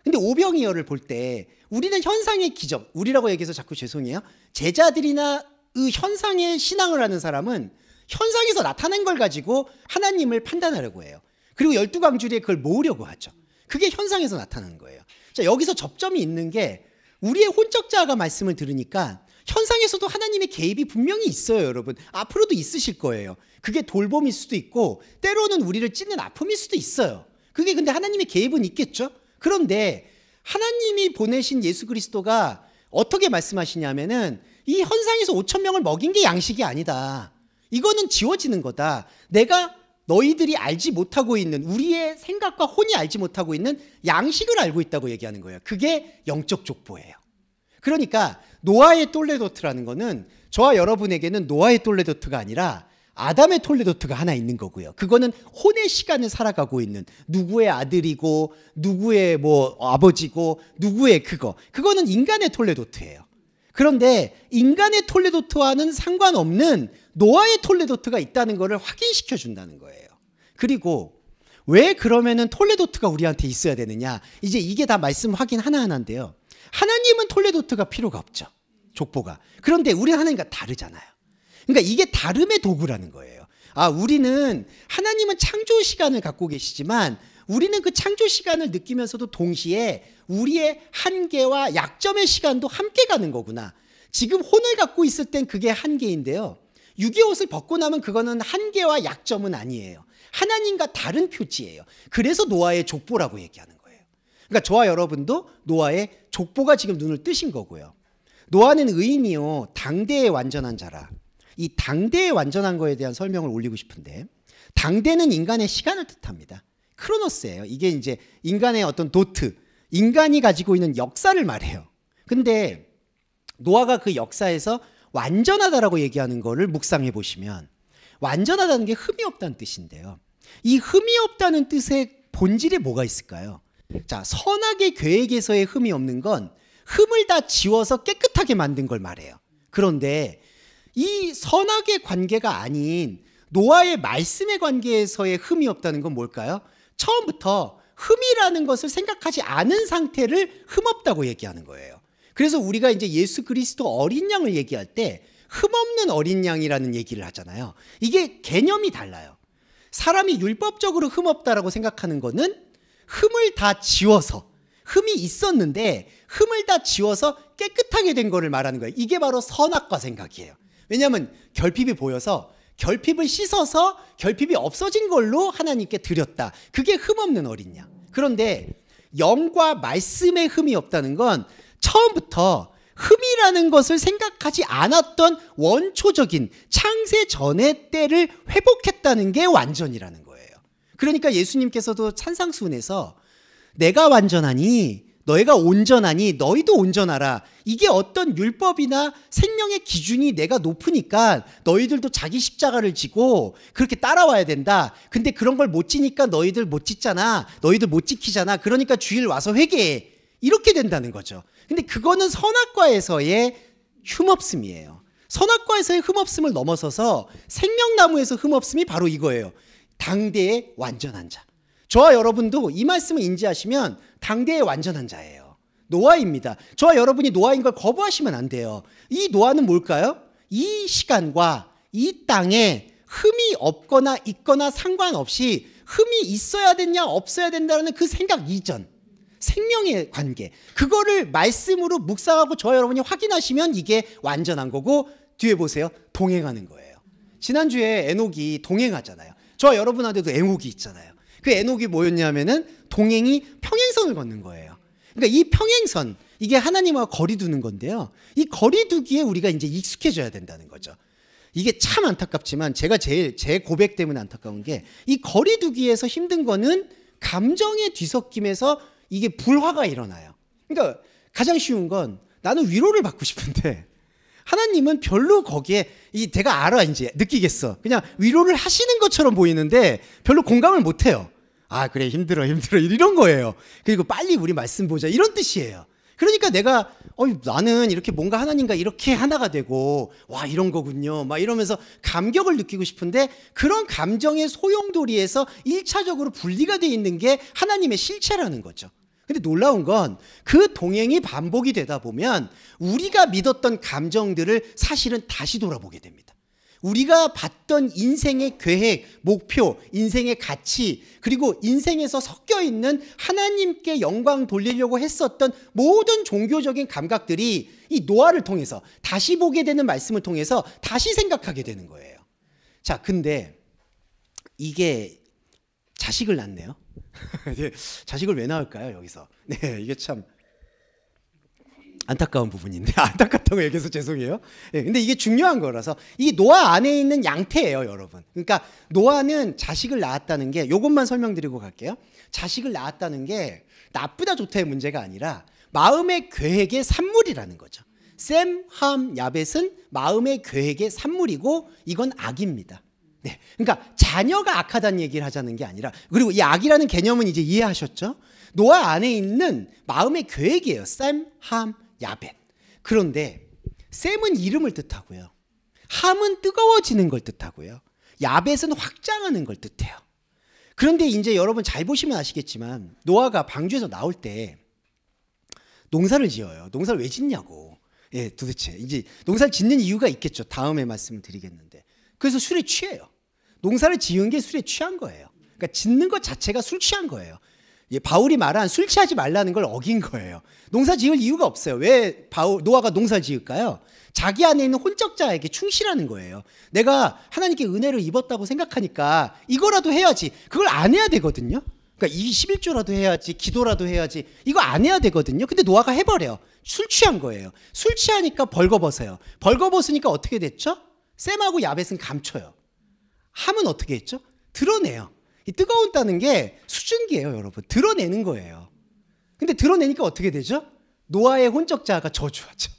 근데 오병이어를 볼 때 우리는 현상의 기적, 우리라고 얘기해서 자꾸 죄송해요. 제자들이나 현상의 신앙을 하는 사람은 현상에서 나타난 걸 가지고 하나님을 판단하려고 해요. 그리고 12광주리에 그걸 모으려고 하죠. 그게 현상에서 나타나는 거예요. 자, 여기서 접점이 있는 게 우리의 혼적 자아가 말씀을 들으니까 현상에서도 하나님의 개입이 분명히 있어요, 여러분. 앞으로도 있으실 거예요. 그게 돌봄일 수도 있고 때로는 우리를 찢는 아픔일 수도 있어요. 그게 근데 하나님의 개입은 있겠죠. 그런데 하나님이 보내신 예수 그리스도가 어떻게 말씀하시냐면은 이 현상에서 5,000명을 먹인 게 양식이 아니다. 이거는 지워지는 거다. 내가 너희들이 알지 못하고 있는, 우리의 생각과 혼이 알지 못하고 있는 양식을 알고 있다고 얘기하는 거예요. 그게 영적 족보예요. 그러니까 노아의 톨레도트라는 거는 저와 여러분에게는 노아의 톨레도트가 아니라 아담의 톨레도트가 하나 있는 거고요. 그거는 혼의 시간을 살아가고 있는, 누구의 아들이고 누구의 뭐 아버지고 누구의 그거는 인간의 톨레도트예요. 그런데 인간의 톨레도트와는 상관없는 노아의 톨레도트가 있다는 것을 확인시켜 준다는 거예요. 그리고 왜 그러면은 톨레도트가 우리한테 있어야 되느냐? 이제 이게 다 말씀 확인 하나하나인데요. 하나님은 톨레도트가 필요가 없죠. 족보가. 그런데 우리 하나님과 다르잖아요. 그러니까 이게 다름의 도구라는 거예요. 아, 우리는 하나님은 창조 시간을 갖고 계시지만 우리는 그 창조 시간을 느끼면서도 동시에 우리의 한계와 약점의 시간도 함께 가는 거구나. 지금 혼을 갖고 있을 땐 그게 한계인데요. 육의 옷을 벗고 나면 그거는 한계와 약점은 아니에요. 하나님과 다른 표지예요. 그래서 노아의 족보라고 얘기하는 거예요. 그러니까 저와 여러분도 노아의 족보가 지금 눈을 뜨신 거고요. 노아는 의인이요 당대의 완전한 자라. 이 당대의 완전한 거에 대한 설명을 올리고 싶은데, 당대는 인간의 시간을 뜻합니다. 크로노스예요. 이게 이제 인간의 어떤 도트, 인간이 가지고 있는 역사를 말해요. 근데 노아가 그 역사에서 완전하다라고 얘기하는 거를 묵상해 보시면, 완전하다는 게 흠이 없다는 뜻인데요. 이 흠이 없다는 뜻의 본질에 뭐가 있을까요? 자, 선악의 계획에서의 흠이 없는 건 흠을 다 지워서 깨끗하게 만든 걸 말해요. 그런데 이 선악의 관계가 아닌 노아의 말씀의 관계에서의 흠이 없다는 건 뭘까요? 처음부터 흠이라는 것을 생각하지 않은 상태를 흠없다고 얘기하는 거예요. 그래서 우리가 이제 예수 그리스도 어린 양을 얘기할 때 흠없는 어린 양이라는 얘기를 하잖아요. 이게 개념이 달라요. 사람이 율법적으로 흠없다라고 생각하는 거는 흠을 다 지워서, 흠이 있었는데 흠을 다 지워서 깨끗하게 된 거를 말하는 거예요. 이게 바로 선악과 생각이에요. 왜냐하면 결핍이 보여서 결핍을 씻어서 결핍이 없어진 걸로 하나님께 드렸다. 그게 흠없는 어린 양. 그런데 영과 말씀의 흠이 없다는 건 처음부터 흠이라는 것을 생각하지 않았던 원초적인 창세 전의 때를 회복했다는 게 완전이라는 거예요. 그러니까 예수님께서도 찬상수훈에서 내가 완전하니 너희가 온전하니 너희도 온전하라. 이게 어떤 율법이나 생명의 기준이 내가 높으니까 너희들도 자기 십자가를 지고 그렇게 따라와야 된다. 근데 그런 걸 못 지니까 너희들 못 짓잖아. 너희들 못 지키잖아. 그러니까 주일 와서 회개해. 이렇게 된다는 거죠. 근데 그거는 선악과에서의 흠없음이에요. 선악과에서의 흠없음을 넘어서서 생명나무에서 흠없음이 바로 이거예요. 당대의 완전한 자. 저와 여러분도 이 말씀을 인지하시면 당대의 완전한 자예요. 노아입니다. 저와 여러분이 노아인 걸 거부하시면 안 돼요. 이 노아는 뭘까요? 이 시간과 이 땅에 흠이 없거나 있거나 상관없이 흠이 있어야 되냐 없어야 된다는 그 생각 이전, 생명의 관계, 그거를 말씀으로 묵상하고 저와 여러분이 확인하시면 이게 완전한 거고, 뒤에 보세요. 동행하는 거예요. 지난주에 에녹이 동행하잖아요. 저와 여러분한테도 에녹이 있잖아요. 그 에녹이 뭐였냐면은 동행이 평행선을 걷는 거예요. 그러니까 이 평행선, 이게 하나님과 거리 두는 건데요. 이 거리 두기에 우리가 이제 익숙해져야 된다는 거죠. 이게 참 안타깝지만 제가 제일 제 고백 때문에 안타까운 게, 이 거리 두기에서 힘든 거는 감정의 뒤섞임에서 이게 불화가 일어나요. 그러니까 가장 쉬운 건 나는 위로를 받고 싶은데 하나님은 별로 거기에 내가 알아, 이제 느끼겠어. 그냥 위로를 하시는 것처럼 보이는데 별로 공감을 못 해요. 아, 그래, 힘들어 이런 거예요. 그리고 빨리 우리 말씀 보자 이런 뜻이에요. 그러니까 내가 나는 이렇게 뭔가 하나님과 이렇게 하나가 되고 와 이런 거군요 막 이러면서 감격을 느끼고 싶은데, 그런 감정의 소용돌이에서 1차적으로 분리가 돼 있는 게 하나님의 실체라는 거죠. 근데 놀라운 건 그 동행이 반복이 되다 보면 우리가 믿었던 감정들을 사실은 다시 돌아보게 됩니다. 우리가 봤던 인생의 계획, 목표, 인생의 가치, 그리고 인생에서 섞여 있는 하나님께 영광 돌리려고 했었던 모든 종교적인 감각들이 이 노아를 통해서 다시 보게 되는 말씀을 통해서 다시 생각하게 되는 거예요. 자, 근데 이게 자식을 낳네요. 자식을 왜 낳을까요, 여기서? 네, 이게 참 안타까운 부분인데 안타깝다고 얘기해서 죄송해요. 예, 근데 이게 중요한 거라서 이 노아 안에 있는 양태예요, 여러분. 그러니까 노아는 자식을 낳았다는 게 요것만 설명드리고 갈게요. 자식을 낳았다는 게 나쁘다 좋다의 문제가 아니라 마음의 계획의 산물이라는 거죠. 셈, 함, 야벳은 마음의 계획의 산물이고 이건 악입니다. 네, 그러니까 자녀가 악하다는 얘기를 하자는 게 아니라, 그리고 이 악이라는 개념은 이제 이해하셨죠? 노아 안에 있는 마음의 계획이에요. 셈, 함, 야벳. 그런데 셈은 이름을 뜻하고요. 함은 뜨거워지는 걸 뜻하고요. 야벳은 확장하는 걸 뜻해요. 그런데 이제 여러분 잘 보시면 아시겠지만 노아가 방주에서 나올 때 농사를 지어요. 농사를 왜 짓냐고. 예, 도대체 이제 농사를 짓는 이유가 있겠죠. 다음에 말씀을 드리겠는데. 그래서 술에 취해요. 농사를 지은 게 술에 취한 거예요. 그러니까 짓는 것 자체가 술 취한 거예요. 예, 바울이 말한 술 취하지 말라는 걸 어긴 거예요. 농사 지을 이유가 없어요. 왜 노아가 농사를 지을까요? 자기 안에 있는 혼적자에게 충실하는 거예요. 내가 하나님께 은혜를 입었다고 생각하니까 이거라도 해야지. 그걸 안 해야 되거든요. 그러니까 11조라도 해야지, 기도라도 해야지. 이거 안 해야 되거든요. 근데 노아가 해버려. 술 취한 거예요. 술 취하니까 벌거벗어요. 벌거벗으니까 어떻게 됐죠? 셈하고 야벳은 감춰요. 함은 어떻게 했죠? 드러내요. 이 뜨거웠다는 게 수증기예요, 여러분. 드러내는 거예요. 근데 드러내니까 어떻게 되죠? 노아의 혼적자가 저주하죠.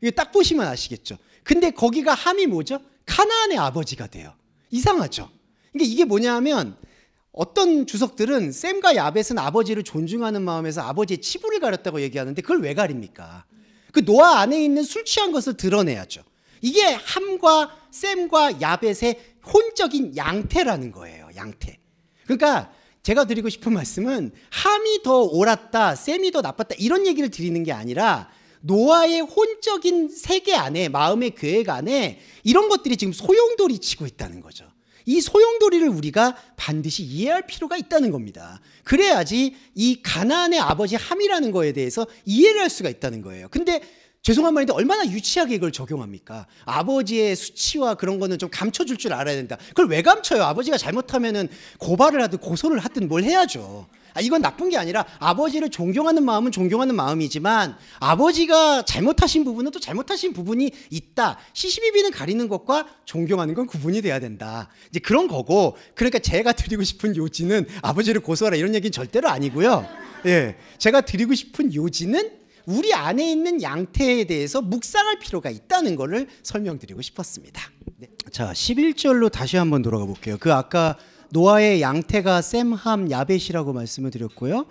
이게 딱 보시면 아시겠죠. 근데 거기가 함이 뭐죠? 가나안의 아버지가 돼요. 이상하죠. 그러니까 이게 뭐냐면 어떤 주석들은 셈과 야벳은 아버지를 존중하는 마음에서 아버지의 치부를 가렸다고 얘기하는데 그걸 왜 가립니까? 그 노아 안에 있는 술 취한 것을 드러내야죠. 이게 함과 셈과 야벳의 혼적인 양태라는 거예요. 양태. 그러니까 제가 드리고 싶은 말씀은 함이 더 옳았다, 셈이 더 나빴다 이런 얘기를 드리는 게 아니라 노아의 혼적인 세계 안에, 마음의 계획 안에 이런 것들이 지금 소용돌이 치고 있다는 거죠. 이 소용돌이를 우리가 반드시 이해할 필요가 있다는 겁니다. 그래야지 이 가나안의 아버지 함이라는 거에 대해서 이해를 할 수가 있다는 거예요. 근데 죄송한 말인데 얼마나 유치하게 이걸 적용합니까? 아버지의 수치와 그런 거는 좀 감춰줄 줄 알아야 된다. 그걸 왜 감춰요? 아버지가 잘못하면은 고발을 하든 고소를 하든 뭘 해야죠. 이건 나쁜 게 아니라 아버지를 존경하는 마음은 존경하는 마음이지만 아버지가 잘못하신 부분은 또 잘못하신 부분이 있다. 시시비비는 가리는 것과 존경하는 건 구분이 돼야 된다. 이제 그런 거고, 그러니까 제가 드리고 싶은 요지는 아버지를 고소하라 이런 얘기는 절대로 아니고요. 예, 제가 드리고 싶은 요지는 우리 안에 있는 양태에 대해서 묵상할 필요가 있다는 것을 설명드리고 싶었습니다. 네. 자, 11절로 다시 한번 돌아가 볼게요. 그 아까 노아의 양태가 셈, 함, 야벳이라고 말씀을 드렸고요.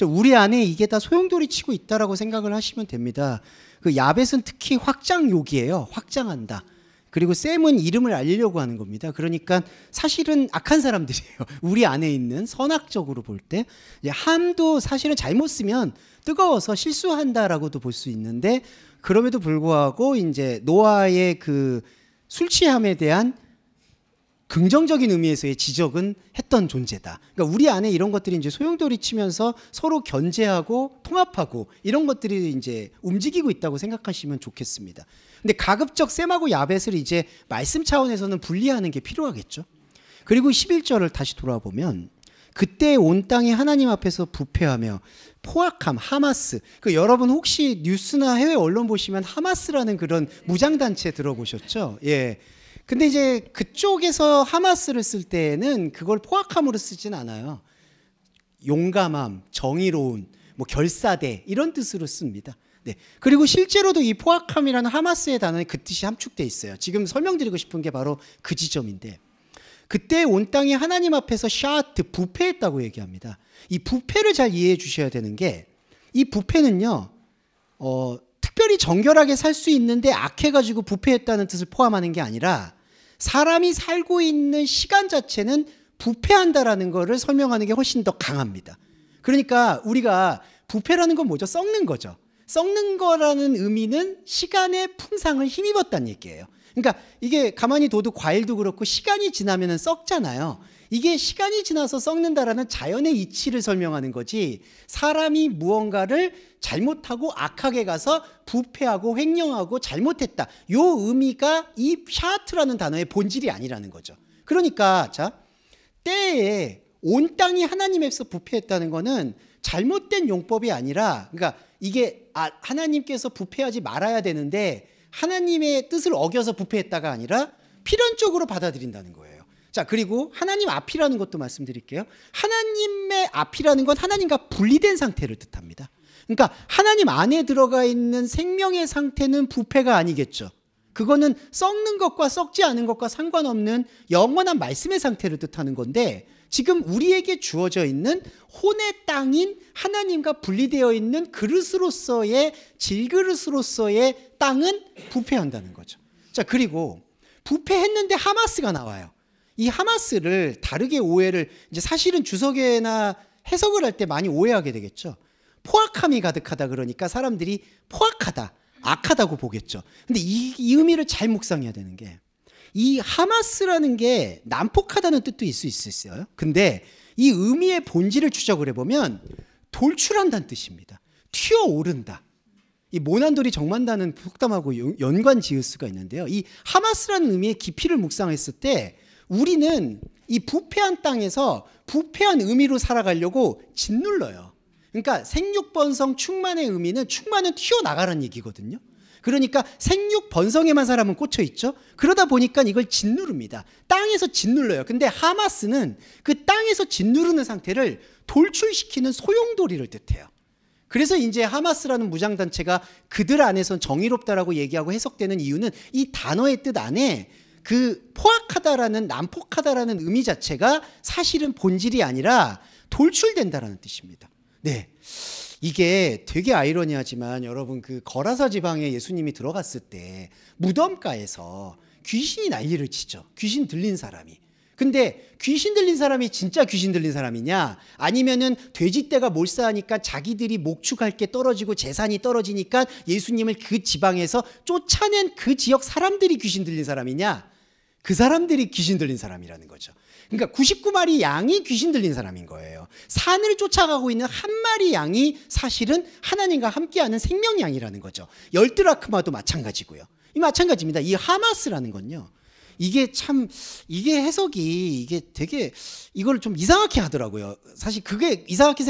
우리 안에 이게 다 소용돌이 치고 있다라고 생각을 하시면 됩니다. 그 야벳은 특히 확장욕이에요. 확장한다. 그리고 셈은 이름을 알리려고 하는 겁니다. 그러니까 사실은 악한 사람들이에요. 우리 안에 있는 선악적으로 볼 때. 함도 사실은 잘못 쓰면 뜨거워서 실수한다라고도 볼 수 있는데, 그럼에도 불구하고 이제 노아의 그 술 취함에 대한 긍정적인 의미에서의 지적은 했던 존재다. 그러니까 우리 안에 이런 것들이 이제 소용돌이 치면서 서로 견제하고 통합하고 이런 것들이 이제 움직이고 있다고 생각하시면 좋겠습니다. 근데 가급적 셈하고 야벳을 이제 말씀 차원에서는 분리하는 게 필요하겠죠. 그리고 11절을 다시 돌아보면 그때 온 땅이 하나님 앞에서 부패하며 포악함, 하마스. 여러분 혹시 뉴스나 해외 언론 보시면 하마스라는 그런 무장단체 들어보셨죠? 예. 근데 이제 그쪽에서 하마스를 쓸 때는 그걸 포악함으로 쓰진 않아요. 용감함, 정의로운, 뭐 결사대 이런 뜻으로 씁니다. 네. 그리고 실제로도 이 포악함이라는 하마스의 단어에 그 뜻이 함축되어 있어요. 지금 설명드리고 싶은 게 바로 그 지점인데, 그때 온 땅이 하나님 앞에서 샤트, 부패했다고 얘기합니다. 이 부패를 잘 이해해 주셔야 되는 게, 이 부패는요, 특별히 정결하게 살 수 있는데 악해가지고 부패했다는 뜻을 포함하는 게 아니라 사람이 살고 있는 시간 자체는 부패한다라는 것을 설명하는 게 훨씬 더 강합니다. 그러니까 우리가 부패라는 건 뭐죠? 썩는 거죠. 썩는 거라는 의미는 시간의 풍상을 힘입었다는 얘기예요. 그러니까 이게 가만히 둬도 과일도 그렇고 시간이 지나면 썩잖아요. 이게 시간이 지나서 썩는다라는 자연의 이치를 설명하는 거지, 사람이 무언가를 잘못하고 악하게 가서 부패하고 횡령하고 잘못했다, 요 의미가 이 샤트라는 단어의 본질이 아니라는 거죠. 그러니까 자, 때에 온 땅이 하나님에서 부패했다는 거는 잘못된 용법이 아니라, 그러니까 이게 하나님께서 부패하지 말아야 되는데 하나님의 뜻을 어겨서 부패했다가 아니라 필연적으로 받아들인다는 거예요. 자, 그리고 하나님 앞이라는 것도 말씀드릴게요. 하나님의 앞이라는 건 하나님과 분리된 상태를 뜻합니다. 그러니까 하나님 안에 들어가 있는 생명의 상태는 부패가 아니겠죠. 그거는 썩는 것과 썩지 않은 것과 상관없는 영원한 말씀의 상태를 뜻하는 건데, 지금 우리에게 주어져 있는 혼의 땅인 하나님과 분리되어 있는 그릇으로서의, 질그릇으로서의 땅은 부패한다는 거죠. 자, 그리고 부패했는데 하마스가 나와요. 이 하마스를 다르게 오해를, 이제 사실은 주석에나 해석을 할 때 많이 오해하게 되겠죠. 포악함이 가득하다 그러니까 사람들이 포악하다, 악하다고 보겠죠. 근데 이 의미를 잘 묵상해야 되는 게, 이 하마스라는 게 난폭하다는 뜻도 있을 수 있어요. 근데 이 의미의 본질을 추적을 해보면 돌출한다는 뜻입니다. 튀어오른다. 이 모난돌이 정만다는 속담하고 연관 지을 수가 있는데요. 이 하마스라는 의미의 깊이를 묵상했을 때 우리는 이 부패한 땅에서 부패한 의미로 살아가려고 짓눌러요. 그러니까 생육번성 충만의 의미는, 충만은 튀어나가라는 얘기거든요. 그러니까 생육번성에만 사람은 꽂혀 있죠. 그러다 보니까 이걸 짓누릅니다. 땅에서 짓눌러요. 근데 하마스는 그 땅에서 짓누르는 상태를 돌출시키는 소용돌이를 뜻해요. 그래서 이제 하마스라는 무장단체가 그들 안에선 정의롭다라고 얘기하고 해석되는 이유는 이 단어의 뜻 안에 그 포악하다라는, 난폭하다라는 의미 자체가 사실은 본질이 아니라 돌출된다라는 뜻입니다. 네, 이게 되게 아이러니하지만 여러분, 그 거라사 지방에 예수님이 들어갔을 때 무덤가에서 귀신이 난리를 치죠. 귀신 들린 사람이. 근데 귀신 들린 사람이 진짜 귀신 들린 사람이냐, 아니면은 돼지떼가 몰사하니까 자기들이 목축할 게 떨어지고 재산이 떨어지니까 예수님을 그 지방에서 쫓아낸 그 지역 사람들이 귀신 들린 사람이냐, 그 사람들이 귀신 들린 사람이라는 거죠. 그러니까 99마리 양이 귀신 들린 사람인 거예요. 산을 쫓아가고 있는 한 마리 양이 사실은 하나님과 함께하는 생명 양이라는 거죠. 열드라크마도 마찬가지고요. 이 마찬가지입니다. 이 하마스라는 건요, 이게 참, 이게 해석이, 이게 되게 이걸 좀 이상하게 하더라고요. 사실 그게 이상하게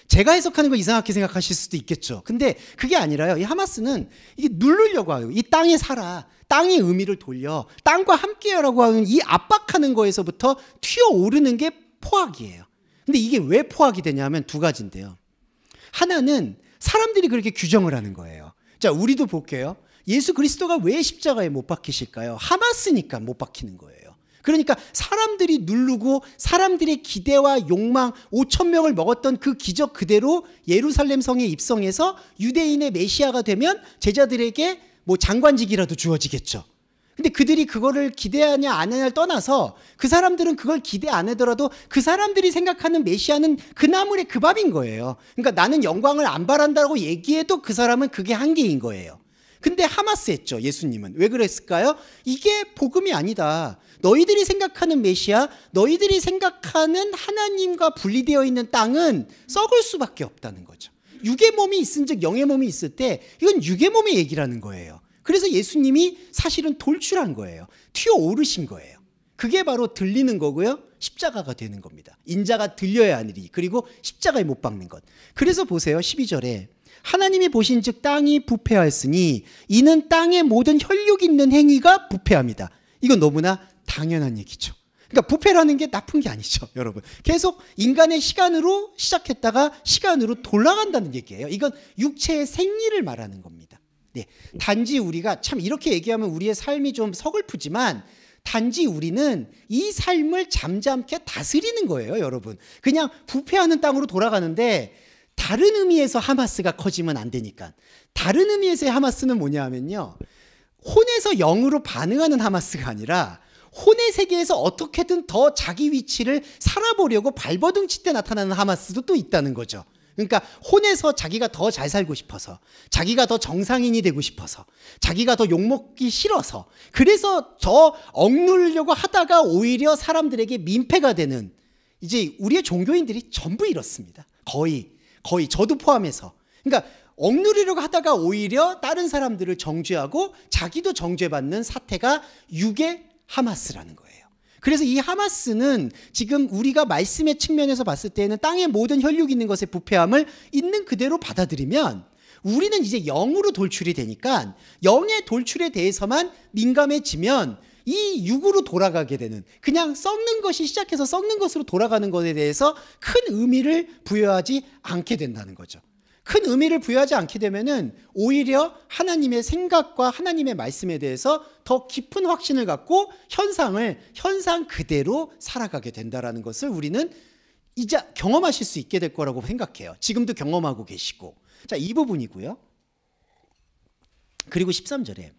제가 해석하는 거 이상하게 생각하실 수도 있겠죠. 근데 그게 아니라요, 이 하마스는 이게 누르려고 하요. 이 땅에 살아, 땅의 의미를 돌려, 땅과 함께하라고 하는 이 압박하는 거에서부터 튀어오르는 게 포악이에요. 근데 이게 왜 포악이 되냐면 두 가지인데요. 하나는 사람들이 그렇게 규정을 하는 거예요. 자, 우리도 볼게요. 예수 그리스도가 왜 십자가에 못 박히실까요? 하마스니까 못 박히는 거예요. 그러니까 사람들이 누르고 사람들의 기대와 욕망, 5천 명을 먹었던 그 기적 그대로 예루살렘 성에 입성해서 유대인의 메시아가 되면 제자들에게 뭐 장관직이라도 주어지겠죠. 근데 그들이 그거를 기대하냐 안 하냐를 떠나서 그 사람들은 그걸 기대 안 하더라도 그 사람들이 생각하는 메시아는 그 나물의 그 밥인 거예요. 그러니까 나는 영광을 안 바란다고 얘기해도 그 사람은 그게 한계인 거예요. 근데 하마스 했죠, 예수님은. 왜 그랬을까요? 이게 복음이 아니다. 너희들이 생각하는 메시아, 너희들이 생각하는 하나님과 분리되어 있는 땅은 썩을 수밖에 없다는 거죠. 육의 몸이 있은즉 영의 몸이 있을 때 이건 육의 몸의 얘기라는 거예요. 그래서 예수님이 사실은 돌출한 거예요. 튀어오르신 거예요. 그게 바로 들리는 거고요, 십자가가 되는 겁니다. 인자가 들려야 하느니, 그리고 십자가에 못 박는 것. 그래서 보세요, 12절에 하나님이 보신즉 땅이 부패하였으니 이는 땅의 모든 혈육 있는 행위가 부패합니다. 이건 너무나 당연한 얘기죠. 그러니까 부패라는 게 나쁜 게 아니죠, 여러분. 계속 인간의 시간으로 시작했다가 시간으로 돌아간다는 얘기예요. 이건 육체의 생리를 말하는 겁니다. 네, 단지 우리가 참 이렇게 얘기하면 우리의 삶이 좀 서글프지만 단지 우리는 이 삶을 잠잠케 다스리는 거예요, 여러분. 그냥 부패하는 땅으로 돌아가는데 다른 의미에서 하마스가 커지면 안 되니까. 다른 의미에서의 하마스는 뭐냐 하면요, 혼에서 영으로 반응하는 하마스가 아니라 혼의 세계에서 어떻게든 더 자기 위치를 살아보려고 발버둥칠 때 나타나는 하마스도 또 있다는 거죠. 그러니까 혼에서 자기가 더 잘 살고 싶어서, 자기가 더 정상인이 되고 싶어서, 자기가 더 욕먹기 싫어서, 그래서 더 억누르려고 하다가 오히려 사람들에게 민폐가 되는, 이제 우리의 종교인들이 전부 이렇습니다. 거의 저도 포함해서. 그러니까 억누르려고 하다가 오히려 다른 사람들을 정죄하고 자기도 정죄받는 사태가 육의 하마스라는 거예요. 그래서 이 하마스는 지금 우리가 말씀의 측면에서 봤을 때는 땅의 모든 혈육이 있는 것의 부패함을 있는 그대로 받아들이면 우리는 이제 영으로 돌출이 되니까 영의 돌출에 대해서만 민감해지면 이 육으로 돌아가게 되는, 그냥 썩는 것이 시작해서 썩는 것으로 돌아가는 것에 대해서 큰 의미를 부여하지 않게 된다는 거죠. 큰 의미를 부여하지 않게 되면은 오히려 하나님의 생각과 하나님의 말씀에 대해서 더 깊은 확신을 갖고 현상 그대로 살아가게 된다라는 것을 우리는 이제 경험하실 수 있게 될 거라고 생각해요. 지금도 경험하고 계시고. 자, 이 부분이고요. 그리고 13절에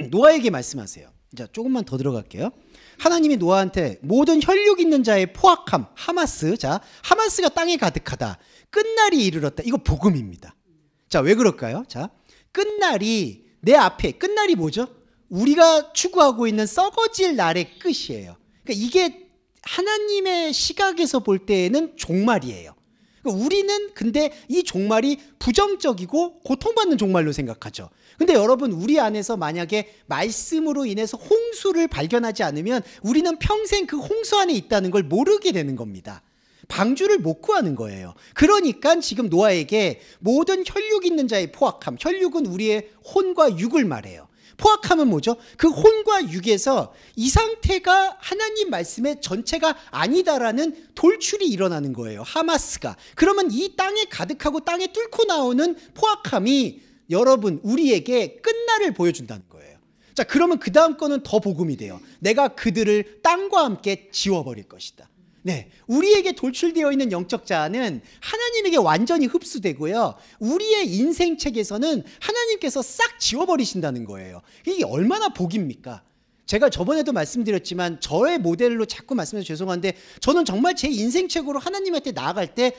노아에게 말씀하세요. 자, 조금만 더 들어갈게요. 하나님이 노아한테 모든 혈육 있는 자의 포악함, 하마스, 자, 하마스가 땅에 가득하다. 끝날이 이르렀다. 이거 복음입니다. 자, 왜 그럴까요? 자, 끝날이 내 앞에, 끝날이 뭐죠? 우리가 추구하고 있는 썩어질 날의 끝이에요. 그러니까 이게 하나님의 시각에서 볼 때에는 종말이에요. 그러니까 우리는 근데 이 종말이 부정적이고 고통받는 종말로 생각하죠. 근데 여러분, 우리 안에서 만약에 말씀으로 인해서 홍수를 발견하지 않으면 우리는 평생 그 홍수 안에 있다는 걸 모르게 되는 겁니다. 방주를 못 구하는 거예요. 그러니까 지금 노아에게 모든 혈육 있는 자의 포악함, 혈육은 우리의 혼과 육을 말해요. 포악함은 뭐죠? 그 혼과 육에서 이 상태가 하나님 말씀의 전체가 아니다라는 돌출이 일어나는 거예요. 하마스가. 그러면 이 땅에 가득하고 땅에 뚫고 나오는 포악함이 여러분 우리에게 끝날을 보여준다는 거예요. 자, 그러면 그 다음 거는 더 복음이 돼요. 내가 그들을 땅과 함께 지워버릴 것이다. 네, 우리에게 돌출되어 있는 영적 자아는 하나님에게 완전히 흡수되고요, 우리의 인생책에서는 하나님께서 싹 지워버리신다는 거예요. 이게 얼마나 복입니까? 제가 저번에도 말씀드렸지만 저의 모델로 자꾸 말씀해서 죄송한데, 저는 정말 제 인생책으로 하나님한테 나아갈 때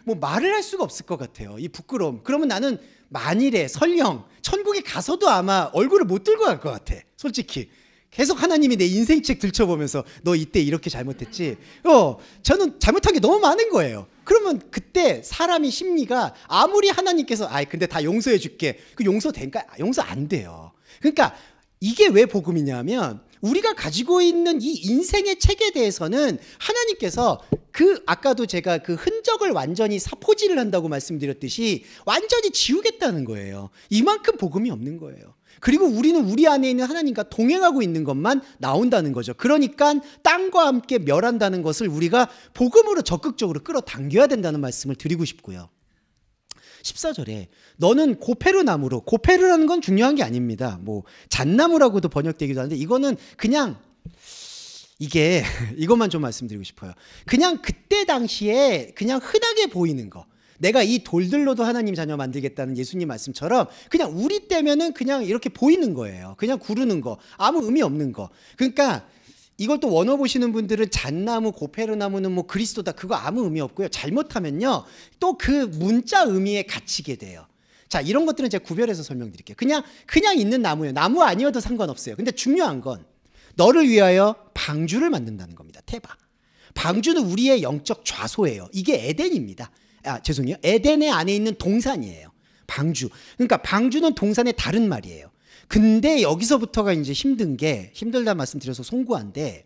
뭐 말을 할 수가 없을 것 같아요. 이 부끄러움. 그러면 나는 만일에 설령 천국에 가서도 아마 얼굴을 못 들고 갈 것 같아, 솔직히. 계속 하나님이 내 인생책 들춰보면서 너 이때 이렇게 잘못했지. 저는 잘못한 게 너무 많은 거예요. 그러면 그때 사람의 심리가 아무리 하나님께서 근데 다 용서해 줄게, 그 용서될까? 용서 안 돼요. 그러니까 이게 왜 복음이냐면, 우리가 가지고 있는 이 인생의 책에 대해서는 하나님께서 아까도 제가 그 흔적을 완전히 사포질을 한다고 말씀드렸듯이 완전히 지우겠다는 거예요. 이만큼 복음이 없는 거예요. 그리고 우리는 우리 안에 있는 하나님과 동행하고 있는 것만 나온다는 거죠. 그러니까 땅과 함께 멸한다는 것을 우리가 복음으로 적극적으로 끌어당겨야 된다는 말씀을 드리고 싶고요. 14절에 너는 고페르 나무로, 고페르라는 건 중요한 게 아닙니다. 뭐 잣나무라고도 번역되기도 하는데, 이거는 그냥 이것만 좀 말씀드리고 싶어요. 그냥 그때 당시에 그냥 흔하게 보이는 거, 내가 이 돌들로도 하나님 자녀 만들겠다는 예수님 말씀처럼 그냥 우리 때면은 그냥 이렇게 보이는 거예요. 그냥 구르는 거, 아무 의미 없는 거. 그러니까 이걸 또 원어 보시는 분들은 잣나무, 고페르나무는 뭐 그리스도다, 그거 아무 의미 없고요. 잘못하면요 또 그 문자 의미에 갇히게 돼요. 자, 이런 것들은 제가 구별해서 설명드릴게요. 그냥 있는 나무예요. 나무 아니어도 상관없어요. 근데 중요한 건 너를 위하여 방주를 만든다는 겁니다. 테바. 방주는 우리의 영적 좌소예요. 이게 에덴입니다. 죄송해요. 에덴의 안에 있는 동산이에요. 방주. 그러니까 방주는 동산의 다른 말이에요. 근데 여기서부터가 이제 힘들다 말씀드려서 송구한데,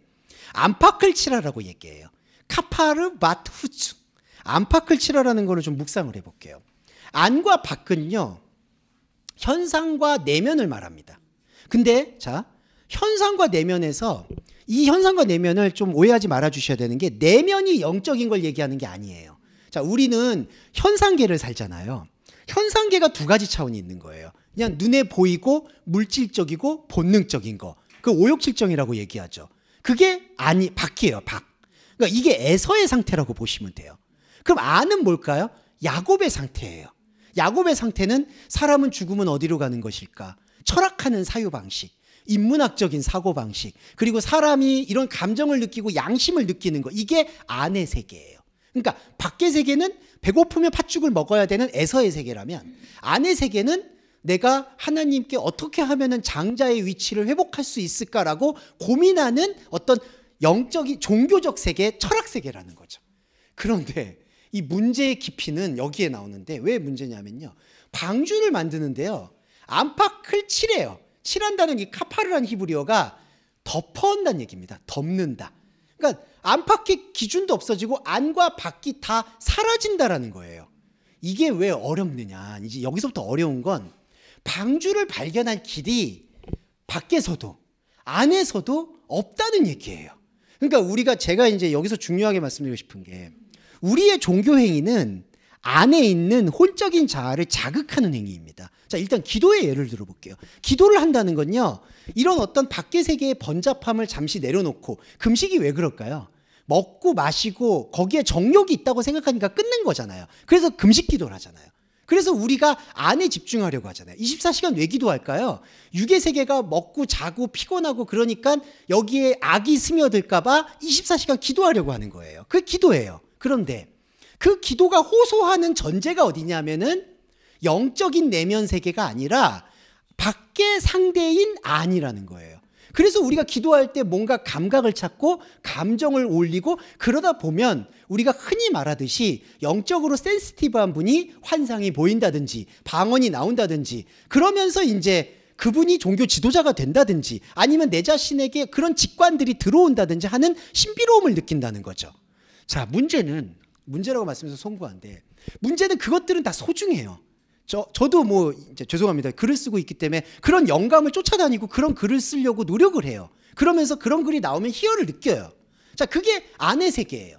안팎을 칠하라고 얘기해요. 카파르 마트후츠. 안팎을 칠하라는 거를 좀 묵상을 해볼게요. 안과 밖은요, 현상과 내면을 말합니다. 근데 자, 현상과 내면에서 이 현상과 내면을 좀 오해하지 말아 주셔야 되는 게, 내면이 영적인 걸 얘기하는 게 아니에요. 자, 우리는 현상계를 살잖아요. 현상계가 두 가지 차원이 있는 거예요. 그냥 눈에 보이고 물질적이고 본능적인 거, 그 오욕칠정이라고 얘기하죠. 그게 밖이에요. 밖. 그러니까 이게 에서의 상태라고 보시면 돼요. 그럼 안은 뭘까요? 야곱의 상태예요. 야곱의 상태는 사람은 죽으면 어디로 가는 것일까? 철학하는 사유방식, 인문학적인 사고방식, 그리고 사람이 이런 감정을 느끼고 양심을 느끼는 거, 이게 안의 세계예요. 그러니까 밖의 세계는 배고프면 팥죽을 먹어야 되는 에서의 세계라면, 안의 세계는 내가 하나님께 어떻게 하면은 장자의 위치를 회복할 수 있을까라고 고민하는 어떤 영적인 종교적 세계, 철학 세계라는 거죠. 그런데 이 문제의 깊이는 여기에 나오는데, 왜 문제냐면요, 방주를 만드는데요, 안팎을 칠해요. 칠한다는 이 카파르라는 히브리어가 덮어온다는 얘기입니다. 덮는다. 그러니까 안팎의 기준도 없어지고 안과 밖이 다 사라진다라는 거예요. 이게 왜 어렵느냐. 이제 여기서부터 어려운 건 방주를 발견할 길이 밖에서도 안에서도 없다는 얘기예요. 그러니까 제가 이제 여기서 중요하게 말씀드리고 싶은 게 우리의 종교 행위는 안에 있는 혼적인 자아를 자극하는 행위입니다. 자, 일단 기도의 예를 들어볼게요. 기도를 한다는 건요, 이런 어떤 밖의 세계의 번잡함을 잠시 내려놓고, 금식이 왜 그럴까요? 먹고 마시고 거기에 정욕이 있다고 생각하니까 끊는 거잖아요. 그래서 금식 기도를 하잖아요. 그래서 우리가 안에 집중하려고 하잖아요. 24시간 왜 기도할까요? 육의 세계가 먹고 자고 피곤하고 그러니까 여기에 악이 스며들까 봐 24시간 기도하려고 하는 거예요. 그게 기도예요. 그런데 그 기도가 호소하는 전제가 어디냐면은 영적인 내면 세계가 아니라 밖의 상대인 안이라는 거예요. 그래서 우리가 기도할 때 뭔가 감각을 찾고 감정을 올리고 그러다 보면 우리가 흔히 말하듯이 영적으로 센시티브한 분이 환상이 보인다든지 방언이 나온다든지 그러면서 이제 그분이 종교 지도자가 된다든지 아니면 내 자신에게 그런 직관들이 들어온다든지 하는 신비로움을 느낀다는 거죠. 자, 문제라고 말씀해서 송구한데 문제는 그것들은 다 소중해요. 저도 뭐 이제 죄송합니다. 글을 쓰고 있기 때문에 그런 영감을 쫓아다니고 그런 글을 쓰려고 노력을 해요. 그러면서 그런 글이 나오면 희열을 느껴요. 자, 그게 안의 세계예요.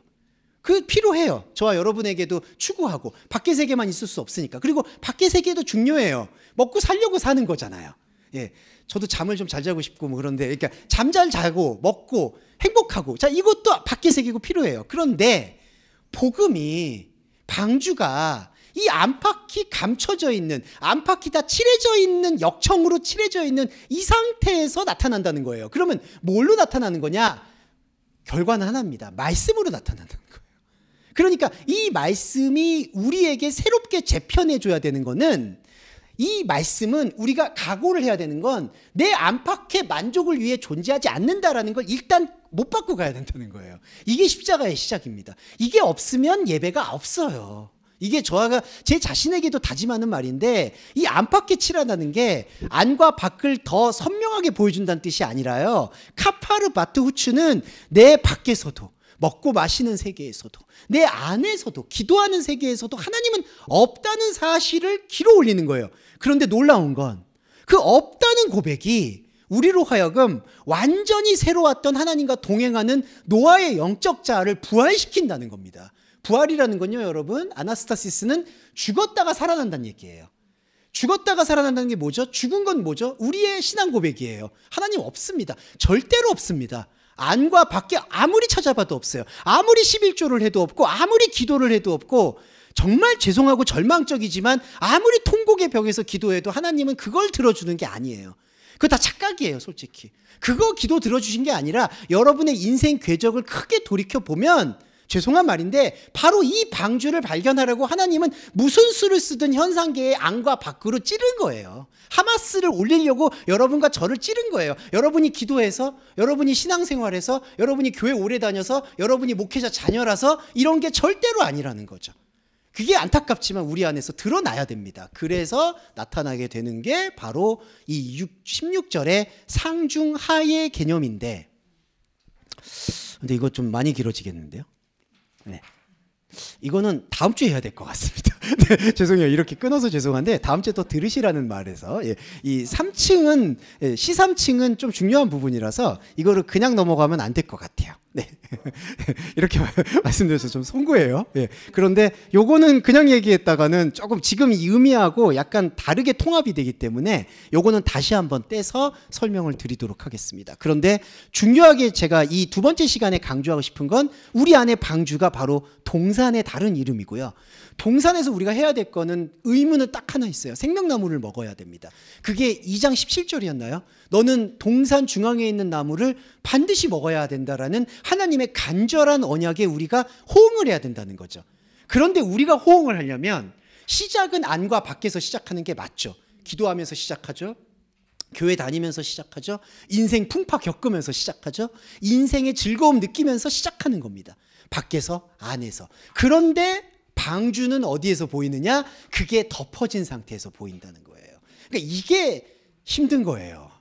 그 필요해요. 저와 여러분에게도 추구하고 밖의 세계만 있을 수 없으니까. 그리고 밖의 세계도 중요해요. 먹고 살려고 사는 거잖아요. 예, 저도 잠을 좀 잘 자고 싶고 뭐 그런데 그러니까 잠 잘 자고 먹고 행복하고 자 이것도 밖의 세계고 필요해요. 그런데 복음이 방주가 이 안팎이 감춰져 있는 안팎이 다 칠해져 있는 역청으로 칠해져 있는 이 상태에서 나타난다는 거예요. 그러면 뭘로 나타나는 거냐? 결과는 하나입니다. 말씀으로 나타나는 거예요. 그러니까 이 말씀이 우리에게 새롭게 재편해줘야 되는 거는 이 말씀은 우리가 각오를 해야 되는 건 내 안팎의 만족을 위해 존재하지 않는다라는 걸 일단 못 받고 가야 된다는 거예요. 이게 십자가의 시작입니다. 이게 없으면 예배가 없어요. 이게 저가 제 자신에게도 다짐하는 말인데 이 안팎에 칠하다는 게 안과 밖을 더 선명하게 보여준다는 뜻이 아니라요. 카파르 바트 후츠는 내 밖에서도 먹고 마시는 세계에서도 내 안에서도 기도하는 세계에서도 하나님은 없다는 사실을 길어 올리는 거예요. 그런데 놀라운 건 그 없다는 고백이 우리로 하여금 완전히 새로 왔던 하나님과 동행하는 노아의 영적 자아를 부활시킨다는 겁니다. 부활이라는 건요, 여러분, 아나스타시스는 죽었다가 살아난다는 얘기예요. 죽었다가 살아난다는 게 뭐죠? 죽은 건 뭐죠? 우리의 신앙 고백이에요. 하나님 없습니다. 절대로 없습니다. 안과 밖에 아무리 찾아봐도 없어요. 아무리 11조를 해도 없고 아무리 기도를 해도 없고 정말 죄송하고 절망적이지만 아무리 통곡의 벽에서 기도해도 하나님은 그걸 들어주는 게 아니에요. 그거 다 착각이에요, 솔직히. 그거 기도 들어주신 게 아니라 여러분의 인생 궤적을 크게 돌이켜보면 죄송한 말인데 바로 이 방주를 발견하려고 하나님은 무슨 수를 쓰든 현상계의 안과 밖으로 찌른 거예요. 하마스를 올리려고 여러분과 저를 찌른 거예요. 여러분이 기도해서, 여러분이 신앙생활해서, 여러분이 교회 오래 다녀서, 여러분이 목회자 자녀라서 이런 게 절대로 아니라는 거죠. 그게 안타깝지만 우리 안에서 드러나야 됩니다. 그래서 나타나게 되는 게 바로 이 16절의 상중하의 개념인데 근데 이거 좀 많이 길어지겠는데요. 네. 이거는 다음 주에 해야 될 것 같습니다. 네, 죄송해요. 이렇게 끊어서 죄송한데 다음 주에 또 들으시라는 말에서 이 3층은 C3층은 좀 중요한 부분이라서 이거를 그냥 넘어가면 안 될 것 같아요. 네. 이렇게 말씀드려서 좀 송구해요. 예. 그런데 요거는 그냥 얘기했다가는 조금 지금 이 의미하고 약간 다르게 통합이 되기 때문에 요거는 다시 한번 떼서 설명을 드리도록 하겠습니다. 그런데 중요하게 제가 이 두 번째 시간에 강조하고 싶은 건 우리 안에 방주가 바로 동산의 다른 이름이고요. 동산에서 우리가 해야 될 거는 의무는 딱 하나 있어요. 생명나무를 먹어야 됩니다. 그게 2장 17절이었나요? 너는 동산 중앙에 있는 나무를 반드시 먹어야 된다라는 하나님의 간절한 언약에 우리가 호응을 해야 된다는 거죠. 그런데 우리가 호응을 하려면 시작은 안과 밖에서 시작하는 게 맞죠. 기도하면서 시작하죠. 교회 다니면서 시작하죠. 인생 풍파 겪으면서 시작하죠. 인생의 즐거움 느끼면서 시작하는 겁니다. 밖에서 안에서. 그런데 방주는 어디에서 보이느냐? 그게 덮어진 상태에서 보인다는 거예요. 그러니까 이게 힘든 거예요.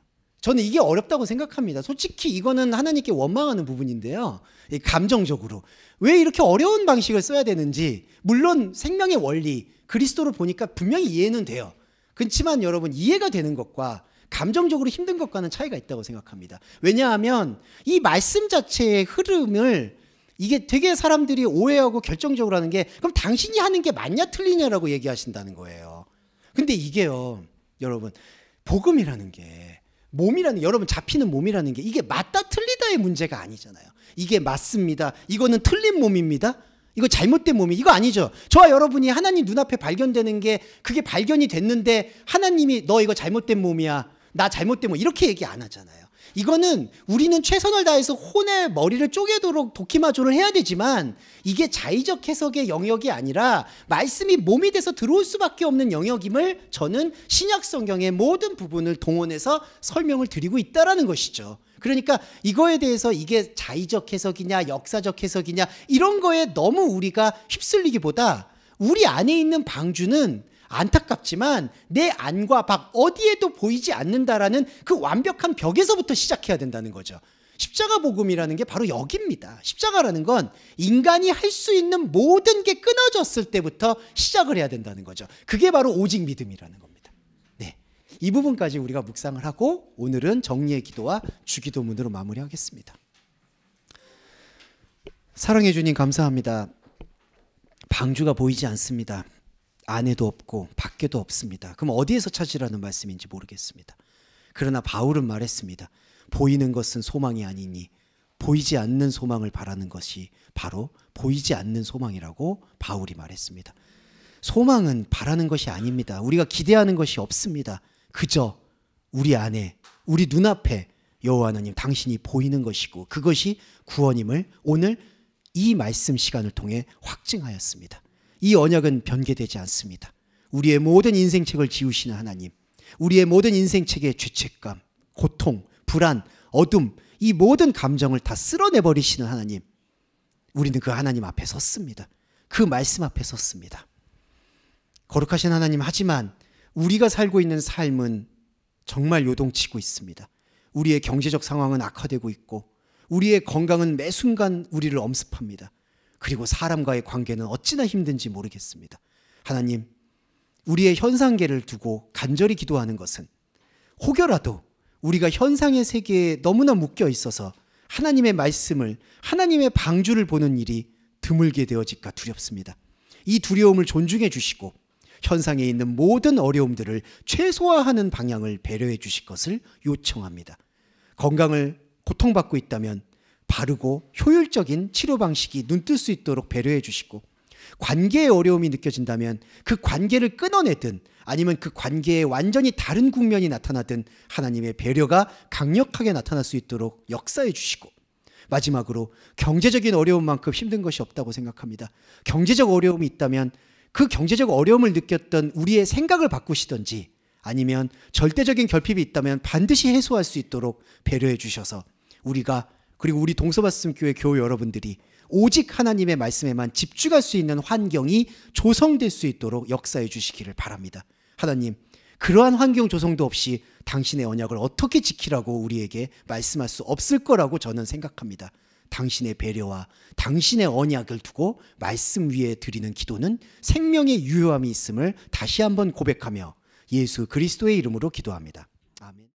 저는 이게 어렵다고 생각합니다. 솔직히 이거는 하나님께 원망하는 부분인데요. 감정적으로 왜 이렇게 어려운 방식을 써야 되는지, 물론 생명의 원리 그리스도로 보니까 분명히 이해는 돼요. 그렇지만 여러분, 이해가 되는 것과 감정적으로 힘든 것과는 차이가 있다고 생각합니다. 왜냐하면 이 말씀 자체의 흐름을 이게 되게 사람들이 오해하고 결정적으로 하는 게, 그럼 당신이 하는 게 맞냐 틀리냐라고 얘기하신다는 거예요. 근데 이게요, 여러분, 복음이라는 게, 몸이라는, 여러분 잡히는 몸이라는 게 이게 맞다 틀리다의 문제가 아니잖아요. 이게 맞습니다, 이거는 틀린 몸입니다, 이거 잘못된 몸이, 이거 아니죠. 저와 여러분이 하나님 눈앞에 발견되는 게, 그게 발견이 됐는데 하나님이 너 이거 잘못된 몸이야, 나 잘못된 몸, 이렇게 얘기 안 하잖아요. 이거는 우리는 최선을 다해서 혼의 머리를 쪼개도록 도키마조를 해야 되지만, 이게 자의적 해석의 영역이 아니라 말씀이 몸이 돼서 들어올 수밖에 없는 영역임을 저는 신약 성경의 모든 부분을 동원해서 설명을 드리고 있다라는 것이죠. 그러니까 이거에 대해서 이게 자의적 해석이냐 역사적 해석이냐 이런 거에 너무 우리가 휩쓸리기보다, 우리 안에 있는 방주는 안타깝지만 내 안과 밖 어디에도 보이지 않는다라는 그 완벽한 벽에서부터 시작해야 된다는 거죠. 십자가 복음이라는 게 바로 여기입니다. 십자가라는 건 인간이 할 수 있는 모든 게 끊어졌을 때부터 시작을 해야 된다는 거죠. 그게 바로 오직 믿음이라는 겁니다. 네, 이 부분까지 우리가 묵상을 하고 오늘은 정리의 기도와 주기도문으로 마무리하겠습니다. 사랑해 주님 감사합니다. 방주가 보이지 않습니다. 안에도 없고 밖에도 없습니다. 그럼 어디에서 찾으라는 말씀인지 모르겠습니다. 그러나 바울은 말했습니다. 보이는 것은 소망이 아니니 보이지 않는 소망을 바라는 것이 바로 보이지 않는 소망이라고 바울이 말했습니다. 소망은 바라는 것이 아닙니다. 우리가 기대하는 것이 없습니다. 그저 우리 안에, 우리 눈앞에 여호와 하나님 당신이 보이는 것이고 그것이 구원임을 오늘 이 말씀 시간을 통해 확증하였습니다. 이 언약은 변개되지 않습니다. 우리의 모든 인생책을 지우시는 하나님, 우리의 모든 인생책의 죄책감, 고통, 불안, 어둠, 이 모든 감정을 다 쓸어내버리시는 하나님, 우리는 그 하나님 앞에 섰습니다. 그 말씀 앞에 섰습니다. 거룩하신 하나님, 하지만 우리가 살고 있는 삶은 정말 요동치고 있습니다. 우리의 경제적 상황은 악화되고 있고 우리의 건강은 매 순간 우리를 엄습합니다. 그리고 사람과의 관계는 어찌나 힘든지 모르겠습니다. 하나님, 우리의 현상계를 두고 간절히 기도하는 것은 혹여라도 우리가 현상의 세계에 너무나 묶여 있어서 하나님의 말씀을, 하나님의 방주를 보는 일이 드물게 되어질까 두렵습니다. 이 두려움을 존중해 주시고 현상에 있는 모든 어려움들을 최소화하는 방향을 배려해 주실 것을 요청합니다. 건강을 고통받고 있다면 바르고 효율적인 치료 방식이 눈뜰 수 있도록 배려해 주시고, 관계의 어려움이 느껴진다면 그 관계를 끊어내든 아니면 그 관계에 완전히 다른 국면이 나타나든 하나님의 배려가 강력하게 나타날 수 있도록 역사해 주시고, 마지막으로 경제적인 어려움만큼 힘든 것이 없다고 생각합니다. 경제적 어려움이 있다면 그 경제적 어려움을 느꼈던 우리의 생각을 바꾸시든지, 아니면 절대적인 결핍이 있다면 반드시 해소할 수 있도록 배려해 주셔서 우리가, 그리고 우리 동서말씀교회 교우 여러분들이 오직 하나님의 말씀에만 집중할 수 있는 환경이 조성될 수 있도록 역사해 주시기를 바랍니다. 하나님, 그러한 환경 조성도 없이 당신의 언약을 어떻게 지키라고 우리에게 말씀할 수 없을 거라고 저는 생각합니다. 당신의 배려와 당신의 언약을 두고 말씀 위에 드리는 기도는 생명의 유효함이 있음을 다시 한번 고백하며 예수 그리스도의 이름으로 기도합니다.